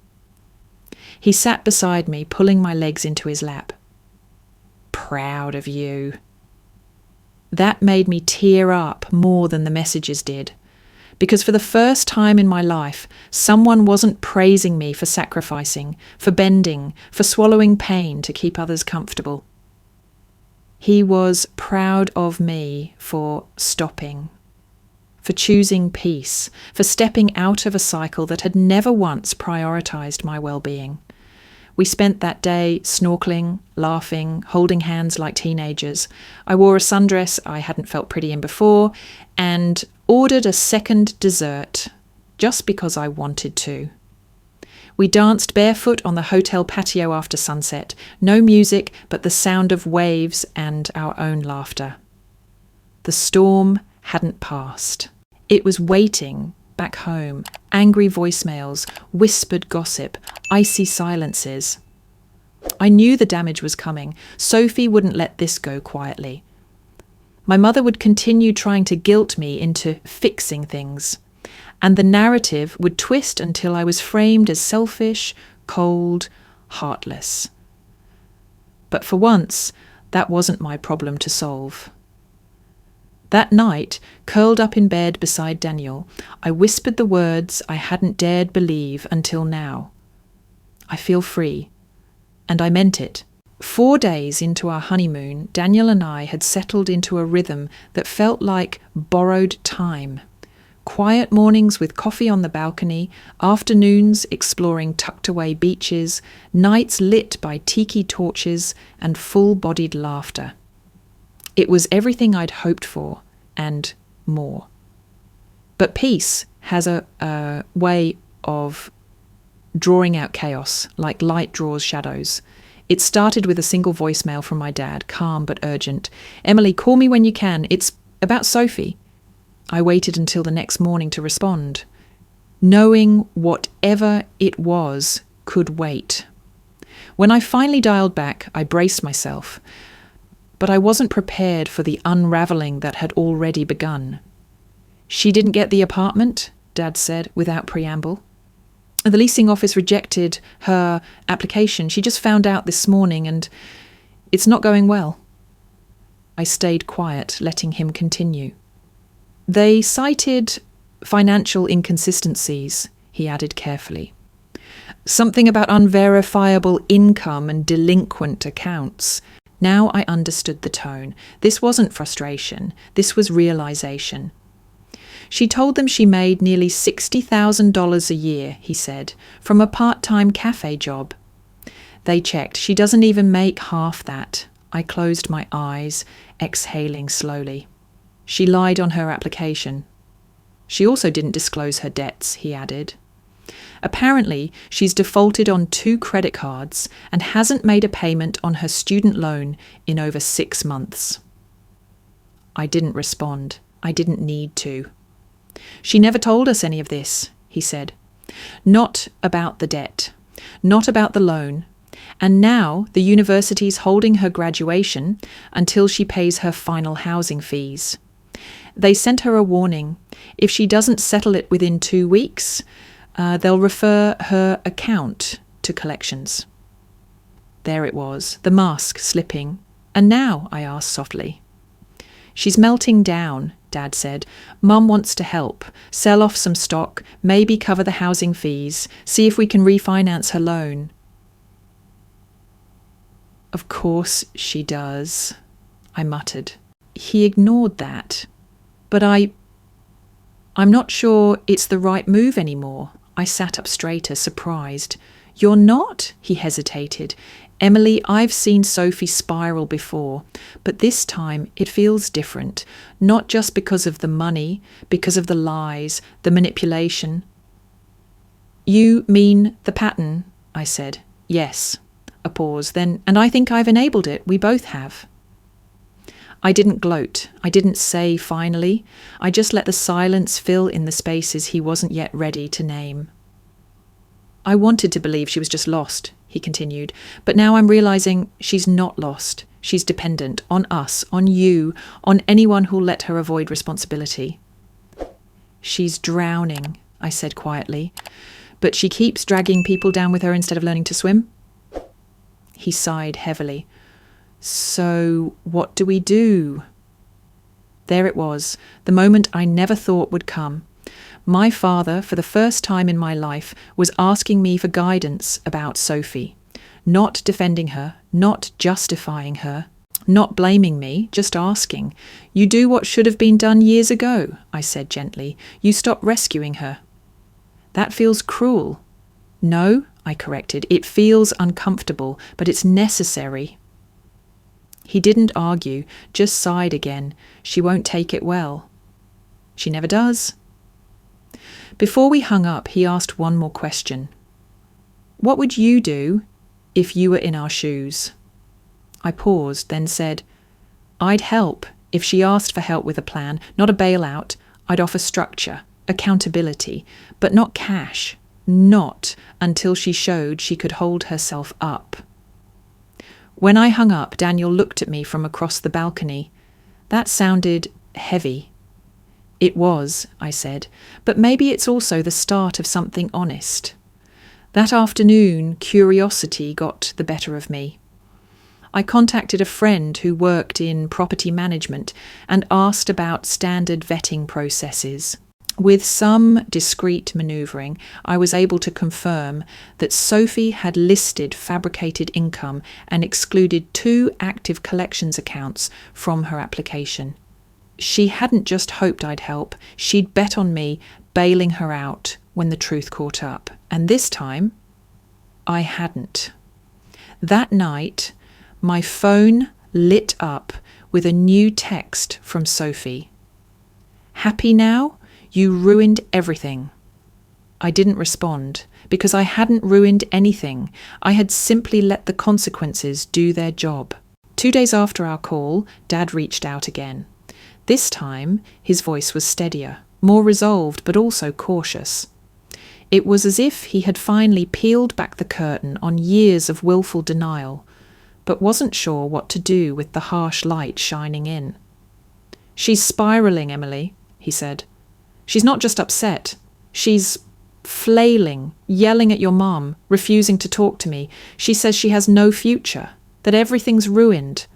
He sat beside me, pulling my legs into his lap. "Proud of you." That made me tear up more than the messages did. Because for the first time in my life, someone wasn't praising me for sacrificing, for bending, for swallowing pain to keep others comfortable. He was proud of me for stopping, for choosing peace, for stepping out of a cycle that had never once prioritized my well-being. We spent that day snorkeling, laughing, holding hands like teenagers. I wore a sundress I hadn't felt pretty in before and ordered a second dessert just because I wanted to. We danced barefoot on the hotel patio after sunset. No music, but the sound of waves and our own laughter. The storm hadn't passed. It was waiting back home. Angry voicemails, whispered gossip, icy silences. I knew the damage was coming. Sophie wouldn't let this go quietly. My mother would continue trying to guilt me into fixing things, and the narrative would twist until I was framed as selfish, cold, heartless. But for once, that wasn't my problem to solve. That night, curled up in bed beside Daniel, I whispered the words I hadn't dared believe until now. I feel free. And I meant it. 4 days into our honeymoon, Daniel and I had settled into a rhythm that felt like borrowed time. Quiet mornings with coffee on the balcony, afternoons exploring tucked-away beaches, nights lit by tiki torches and full-bodied laughter. It was everything I'd hoped for, and more. But peace has a way of drawing out chaos, like light draws shadows. It started with a single voicemail from my dad, calm but urgent. "Emily, call me when you can. It's about Sophie." I waited until the next morning to respond, knowing whatever it was could wait. When I finally dialed back, I braced myself, but I wasn't prepared for the unravelling that had already begun. "She didn't get the apartment," Dad said without preamble. "The leasing office rejected her application. She just found out this morning and it's not going well." I stayed quiet, letting him continue. "They cited financial inconsistencies," he added carefully. "Something about unverifiable income and delinquent accounts." Now I understood the tone. This wasn't frustration. This was realization. "She told them she made nearly $60,000 a year," he said, "from a part-time cafe job. They checked. She doesn't even make half that." I closed my eyes, exhaling slowly. "She lied on her application. She also didn't disclose her debts," he added. "Apparently, she's defaulted on 2 credit cards and hasn't made a payment on her student loan in over 6 months. I didn't respond. I didn't need to. "She never told us any of this," he said. "Not about the debt, not about the loan. And now the university's holding her graduation until she pays her final housing fees. They sent her a warning. If she doesn't settle it within 2 weeks, they'll refer her account to collections." There it was, the mask slipping. "And now?" I asked softly. "She's melting down," Dad said. "Mum wants to help, sell off some stock, maybe cover the housing fees, see if we can refinance her loan." "Of course she does," I muttered. He ignored that. "But I'm not sure it's the right move anymore." I sat up straighter, surprised. "You're not?" He hesitated. "Emily, I've seen Sophie spiral before, but this time it feels different. Not just because of the money, because of the lies, the manipulation." "You mean the pattern?" I said. "Yes." A pause, then, "And I think I've enabled it. We both have." I didn't gloat. I didn't say finally. I just let the silence fill in the spaces he wasn't yet ready to name. "I wanted to believe she was just lost," he continued, "but now I'm realizing she's not lost. She's dependent on us, on you, on anyone who'll let her avoid responsibility." "She's drowning," I said quietly, "but she keeps dragging people down with her instead of learning to swim." He sighed heavily. "So what do we do?" There it was, the moment I never thought would come. My father, for the first time in my life, was asking me for guidance about Sophie. Not defending her, not justifying her, not blaming me, just asking. "You do what should have been done years ago," I said gently. "You stop rescuing her." "That feels cruel." "No," I corrected, "it feels uncomfortable, but it's necessary." He didn't argue, just sighed again. "She won't take it well." "She never does." Before we hung up, he asked one more question. "What would you do if you were in our shoes?" I paused, then said, "I'd help. If she asked for help with a plan, not a bailout, I'd offer structure, accountability, but not cash. Not until she showed she could hold herself up." When I hung up, Daniel looked at me from across the balcony. That sounded heavy. "It was," I said, "but maybe it's also the start of something honest." That afternoon, curiosity got the better of me. I contacted a friend who worked in property management and asked about standard vetting processes. With some discreet manoeuvring, I was able to confirm that Sophie had listed fabricated income and excluded 2 active collections accounts from her application. She hadn't just hoped I'd help, she'd bet on me bailing her out when the truth caught up. And this time, I hadn't. That night, my phone lit up with a new text from Sophie. "Happy now? You ruined everything." I didn't respond because I hadn't ruined anything. I had simply let the consequences do their job. 2 days after our call, Dad reached out again. This time, his voice was steadier, more resolved, but also cautious. It was as if he had finally peeled back the curtain on years of willful denial, but wasn't sure what to do with the harsh light shining in. "She's spiraling, Emily," he said. "She's not just upset. She's flailing, yelling at your mum, refusing to talk to me. She says she has no future, that everything's ruined.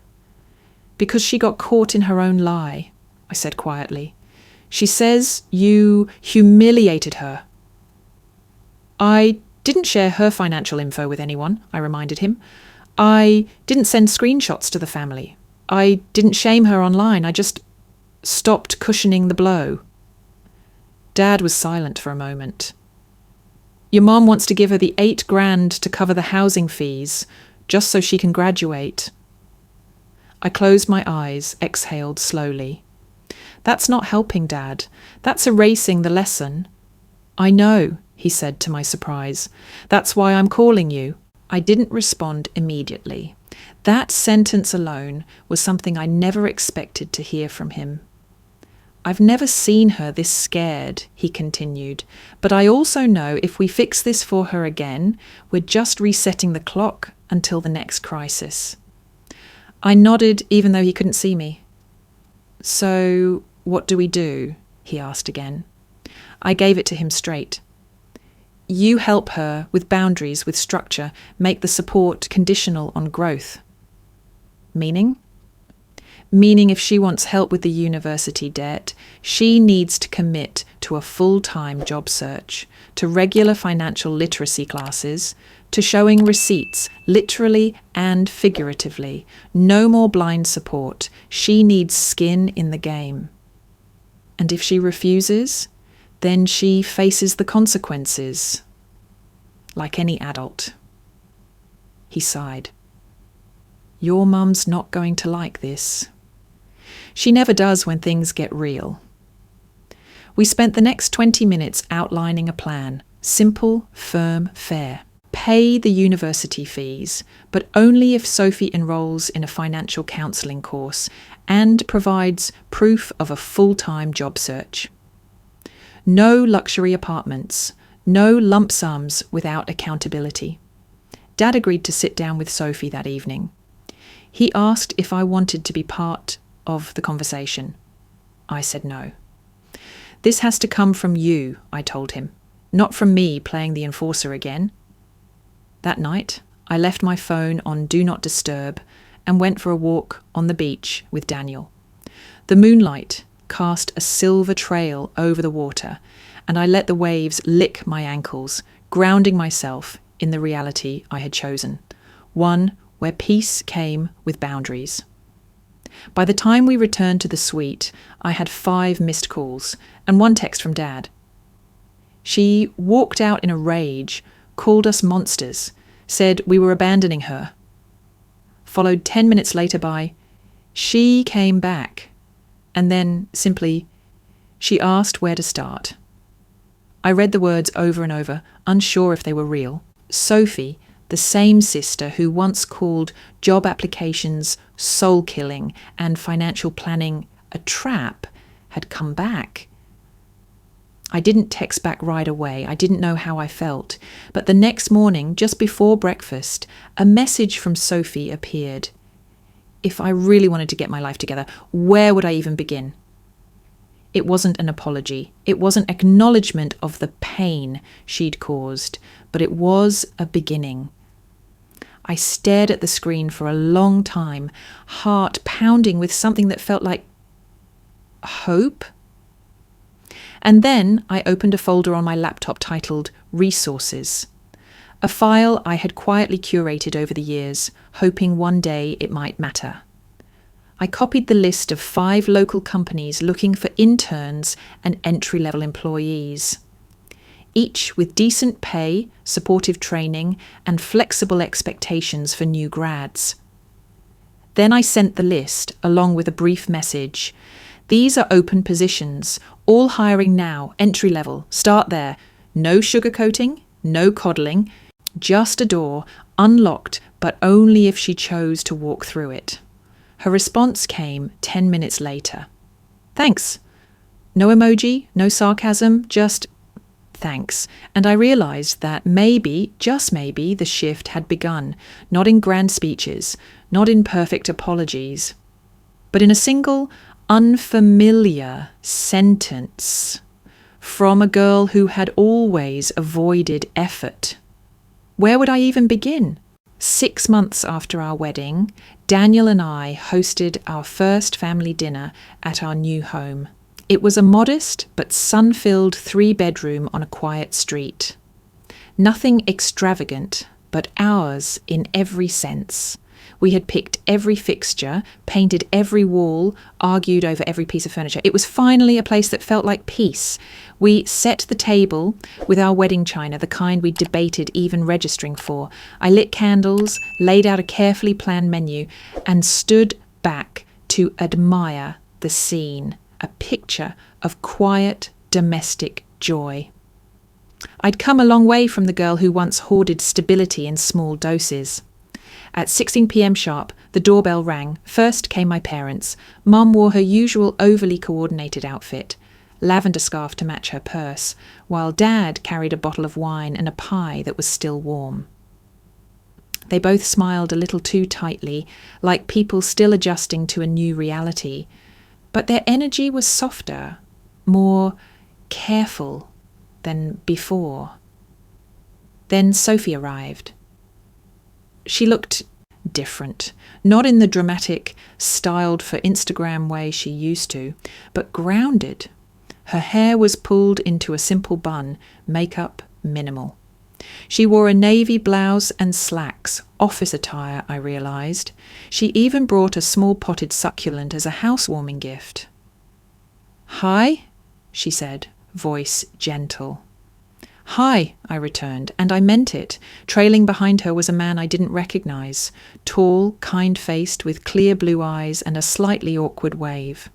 Because she got caught in her own lie," I said quietly. "She says you humiliated her." "I didn't share her financial info with anyone," I reminded him. "I didn't send screenshots to the family. I didn't shame her online. I just stopped cushioning the blow." Dad was silent for a moment. "Your mom wants to give her the $8,000 to cover the housing fees, just so she can graduate." I closed my eyes, exhaled slowly. "That's not helping, Dad. That's erasing the lesson." "I know," he said to my surprise. "That's why I'm calling you." I didn't respond immediately. That sentence alone was something I never expected to hear from him. "I've never seen her this scared," he continued, "but I also know if we fix this for her again, we're just resetting the clock until the next crisis." I nodded even though he couldn't see me. "So, what do we do?" he asked again. I gave it to him straight. "You help her with boundaries, with structure, make the support conditional on growth." "Meaning?" "Meaning if she wants help with the university debt, she needs to commit to a full-time job search, to regular financial literacy classes, to showing receipts, literally and figuratively. No more blind support. She needs skin in the game. And if she refuses, then she faces the consequences, like any adult." He sighed. "Your mum's not going to like this." She never does when things get real. We spent the next 20 minutes outlining a plan. Simple, firm, fair. Pay the university fees, but only if Sophie enrolls in a financial counselling course and provides proof of a full-time job search. No luxury apartments, no lump sums without accountability. Dad agreed to sit down with Sophie that evening. He asked if I wanted to be part of the conversation. I said no. "This has to come from you," I told him, "not from me playing the enforcer again." That night, I left my phone on Do Not Disturb and went for a walk on the beach with Daniel. The moonlight cast a silver trail over the water, and I let the waves lick my ankles, grounding myself in the reality I had chosen, one where peace came with boundaries. By the time we returned to the suite, I had 5 missed calls and 1 text from Dad. She walked out in a rage, called us monsters, said we were abandoning her. Followed 10 minutes later by, "She came back," and then simply, "She asked where to start." I read the words over and over, unsure if they were real. Sophie, the same sister who once called job applications soul-killing and financial planning a trap, had come back. I didn't text back right away. I didn't know how I felt. But the next morning, just before breakfast, a message from Sophie appeared. If I really wanted to get my life together, where would I even begin? It wasn't an apology. It wasn't acknowledgement of the pain she'd caused, but it was a beginning. I stared at the screen for a long time, heart pounding with something that felt like hope. And then I opened a folder on my laptop titled Resources, a file I had quietly curated over the years, hoping one day it might matter. I copied the list of 5 local companies looking for interns and entry-level employees, each with decent pay, supportive training, and flexible expectations for new grads. Then I sent the list along with a brief message. These are open positions, all hiring now, entry level, start there. No sugarcoating, no coddling, just a door, unlocked, but only if she chose to walk through it. Her response came 10 minutes later. Thanks. No emoji, no sarcasm, just thanks. And I realised that maybe, just maybe, the shift had begun, not in grand speeches, not in perfect apologies, but in a single, unfamiliar sentence from a girl who had always avoided effort. Where would I even begin? 6 months after our wedding, Daniel and I hosted our first family dinner at our new home. It was a modest but sun-filled 3-bedroom on a quiet street. Nothing extravagant, but ours in every sense. We had picked every fixture, painted every wall, argued over every piece of furniture. It was finally a place that felt like peace. We set the table with our wedding china, the kind we debated even registering for. I lit candles, laid out a carefully planned menu, and stood back to admire the scene, a picture of quiet domestic joy. I'd come a long way from the girl who once hoarded stability in small doses. At 16 p.m. sharp, the doorbell rang. First came my parents. Mum wore her usual overly coordinated outfit, lavender scarf to match her purse, while Dad carried a bottle of wine and a pie that was still warm. They both smiled a little too tightly, like people still adjusting to a new reality, but their energy was softer, more careful than before. Then Sophie arrived. She looked different, not in the dramatic, styled for Instagram way she used to, but grounded. Her hair was pulled into a simple bun, makeup minimal. She wore a navy blouse and slacks, office attire, I realised. She even brought a small potted succulent as a housewarming gift. "Hi," she said, voice gentle. "Hi," I returned, and I meant it. Trailing behind her was a man I didn't recognise, tall, kind-faced, with clear blue eyes and a slightly awkward wave.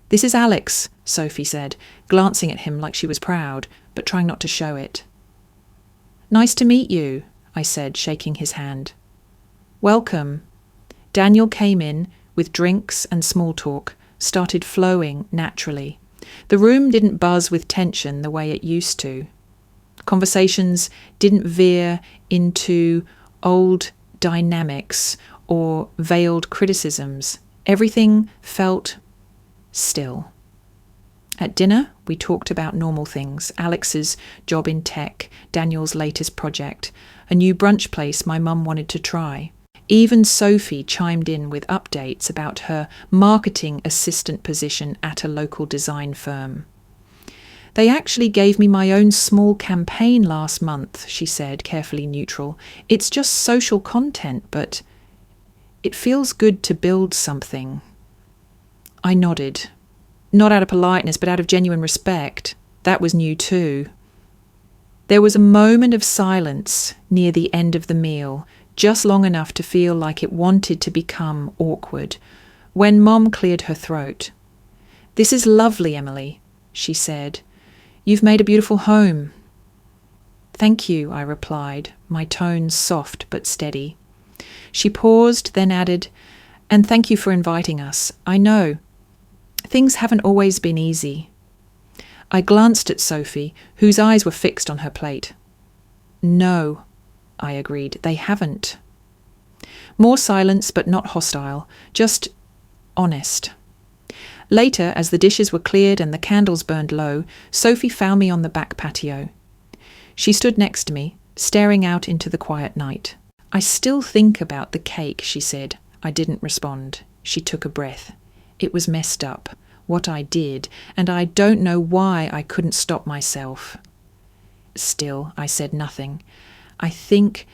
"This is Alex," Sophie said, glancing at him like she was proud, but trying not to show it. "Nice to meet you," I said, shaking his hand. "Welcome." Daniel came in with drinks and small talk, started flowing naturally. The room didn't buzz with tension the way it used to. Conversations didn't veer into old dynamics or veiled criticisms. Everything felt still. At dinner, we talked about normal things: Alex's job in tech, Daniel's latest project, a new brunch place my mum wanted to try. Even Sophie chimed in with updates about her marketing assistant position at a local design firm. "They actually gave me my own small campaign last month," she said, carefully neutral. "It's just social content, but it feels good to build something." I nodded. Not out of politeness, but out of genuine respect. That was new too. There was a moment of silence near the end of the meal, just long enough to feel like it wanted to become awkward, when Mom cleared her throat. "This is lovely, Emily," she said. "You've made a beautiful home." "Thank you," I replied, my tone soft but steady. She paused, then added, "And thank you for inviting us. I know things haven't always been easy." I glanced at Sophie, whose eyes were fixed on her plate. "No," I agreed, "they haven't." More silence, but not hostile, just honest. Later, as the dishes were cleared and the candles burned low, Sophie found me on the back patio. She stood next to me, staring out into the quiet night. "I still think about the cake," she said. I didn't respond. She took a breath. It was messed up, what I did, and I don't know why I couldn't stop myself. Still, I said nothing. I think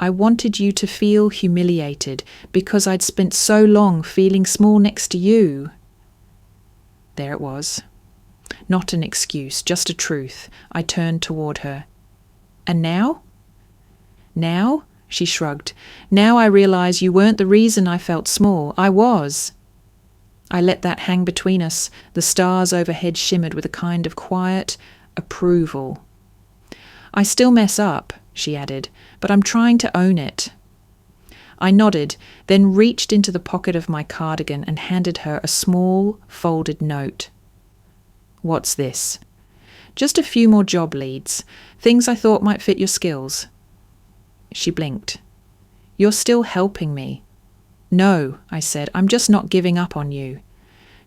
I wanted you to feel humiliated because I'd spent so long feeling small next to you. There it was. Not an excuse, just a truth. I turned toward her. And now? Now? She shrugged. Now I realize you weren't the reason I felt small. I was. I let that hang between us. The stars overhead shimmered with a kind of quiet approval. I still mess up, she added, but I'm trying to own it. I nodded, then reached into the pocket of my cardigan and handed her a small, folded note. What's this? Just a few more job leads, things I thought might fit your skills. She blinked. You're still helping me. No, I said, I'm just not giving up on you.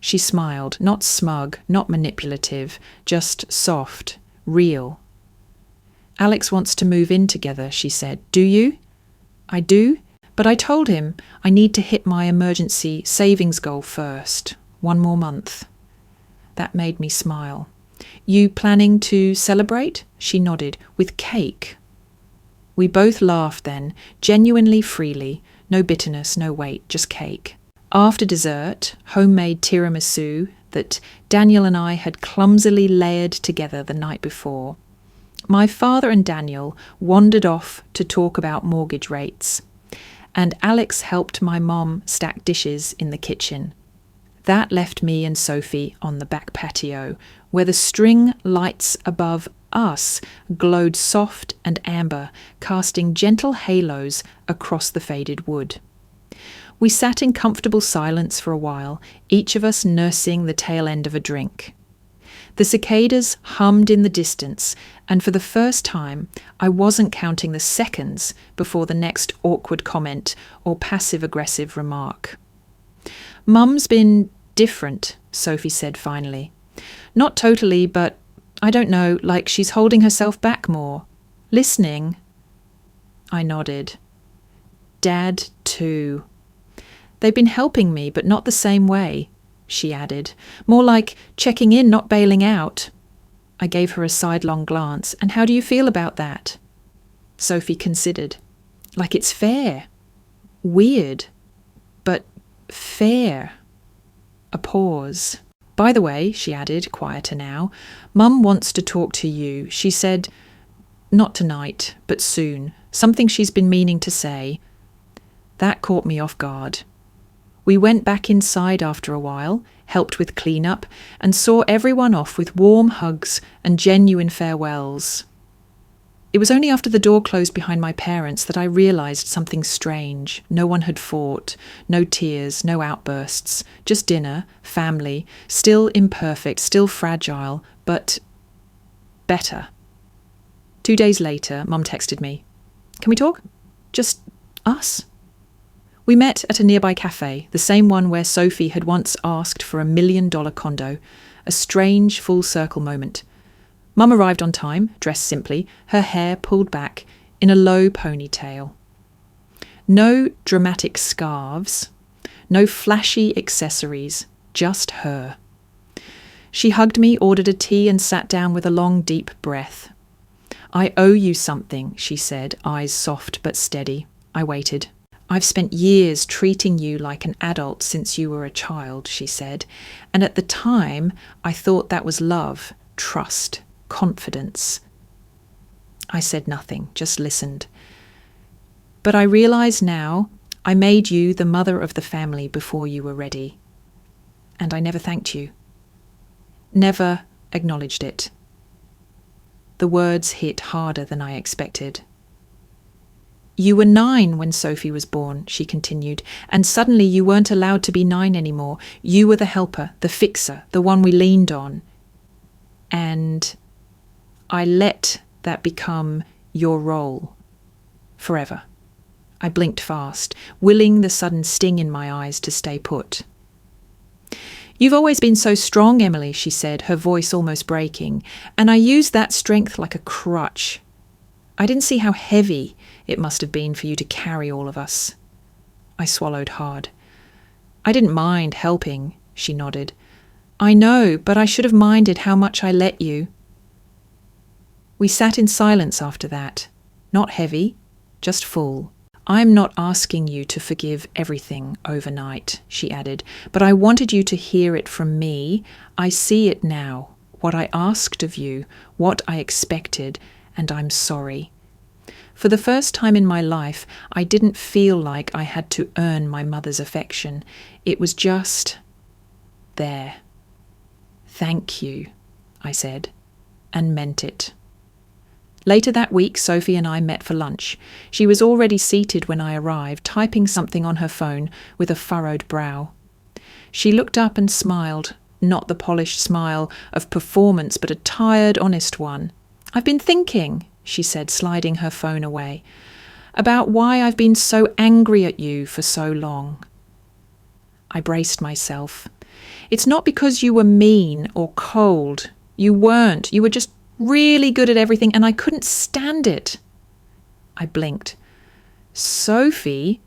She smiled, not smug, not manipulative, just soft, real. Alex wants to move in together, she said. Do you? I do, but I told him I need to hit my emergency savings goal first. 1 more month. That made me smile. You planning to celebrate? She nodded. With cake. We both laughed then, genuinely freely. No bitterness, no weight, just cake. After dessert, homemade tiramisu that Daniel and I had clumsily layered together the night before. My father and Daniel wandered off to talk about mortgage rates, and Alex helped my mom stack dishes in the kitchen. That left me and Sophie on the back patio, where the string lights above us glowed soft and amber, casting gentle halos across the faded wood. We sat in comfortable silence for a while, each of us nursing the tail end of a drink. The cicadas hummed in the distance, and for the first time I wasn't counting the seconds before the next awkward comment or passive-aggressive remark. Mum's been different, Sophie said finally. Not totally, but I don't know, like she's holding herself back more. Listening. I nodded. Dad, too. They've been helping me, but not the same way, she added. More like checking in, not bailing out. I gave her a sidelong glance. And how do you feel about that? Sophie considered. Like it's fair. Weird. But fair. A pause. By the way, she added, quieter now, Mum wants to talk to you. She said, not tonight, but soon. Something she's been meaning to say. That caught me off guard. We went back inside after a while, helped with clean-up, and saw everyone off with warm hugs and genuine farewells. It was only after the door closed behind my parents that I realised something strange. No one had fought, no tears, no outbursts, just dinner, family, still imperfect, still fragile, but better. 2 days later, Mum texted me. Can we talk? Just us? We met at a nearby cafe, the same one where Sophie had once asked for $1 million condo, a strange full-circle moment. Mum arrived on time, dressed simply, her hair pulled back in a low ponytail. No dramatic scarves, no flashy accessories, just her. She hugged me, ordered a tea and sat down with a long, deep breath. I owe you something, she said, eyes soft but steady. I waited. I've spent years treating you like an adult since you were a child, she said, and at the time I thought that was love, trust, confidence. I said nothing, just listened. But I realise now I made you the mother of the family before you were ready. And I never thanked you. Never acknowledged it. The words hit harder than I expected. You were 9 when Sophie was born, she continued, and suddenly you weren't allowed to be 9 anymore. You were the helper, the fixer, the one we leaned on. And I let that become your role. Forever. I blinked fast, willing the sudden sting in my eyes to stay put. You've always been so strong, Emily, she said, her voice almost breaking, and I used that strength like a crutch. I didn't see how heavy it must have been for you to carry all of us. I swallowed hard. I didn't mind helping, she nodded. I know, but I should have minded how much I let you. We sat in silence after that, not heavy, just full. I'm not asking you to forgive everything overnight, she added, but I wanted you to hear it from me. I see it now, what I asked of you, what I expected, and I'm sorry. For the first time in my life, I didn't feel like I had to earn my mother's affection. It was just there. Thank you, I said, and meant it. Later that week, Sophie and I met for lunch. She was already seated when I arrived, typing something on her phone with a furrowed brow. She looked up and smiled, not the polished smile of performance, but a tired, honest one. I've been thinking, she said, sliding her phone away, about why I've been so angry at you for so long. I braced myself. It's not because you were mean or cold. You weren't. You were just really good at everything, and I couldn't stand it. I blinked. Sophie?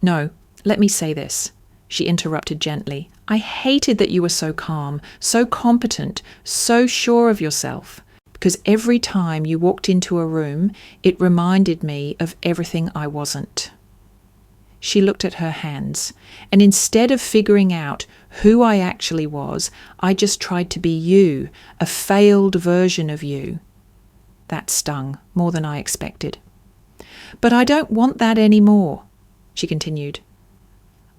No, let me say this, she interrupted gently. I hated that you were so calm, so competent, so sure of yourself, because every time you walked into a room, it reminded me of everything I wasn't. She looked at her hands, and instead of figuring out who I actually was, I just tried to be you, a failed version of you. That stung more than I expected. But I don't want that anymore, she continued.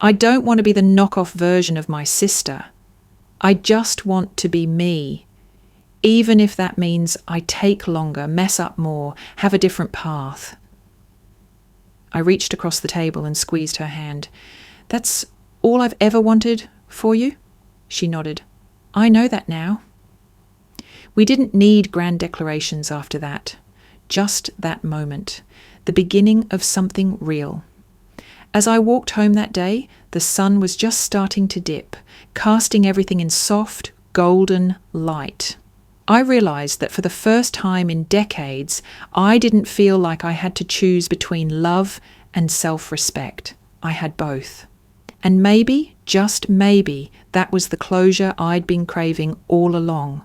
I don't want to be the knockoff version of my sister. I just want to be me, even if that means I take longer, mess up more, have a different path. I reached across the table and squeezed her hand. That's all I've ever wanted for you? She nodded. I know that now. We didn't need grand declarations after that. Just that moment. The beginning of something real. As I walked home that day, the sun was just starting to dip, casting everything in soft, golden light. I realized that for the first time in decades, I didn't feel like I had to choose between love and self-respect. I had both. And maybe, just maybe, that was the closure I'd been craving all along.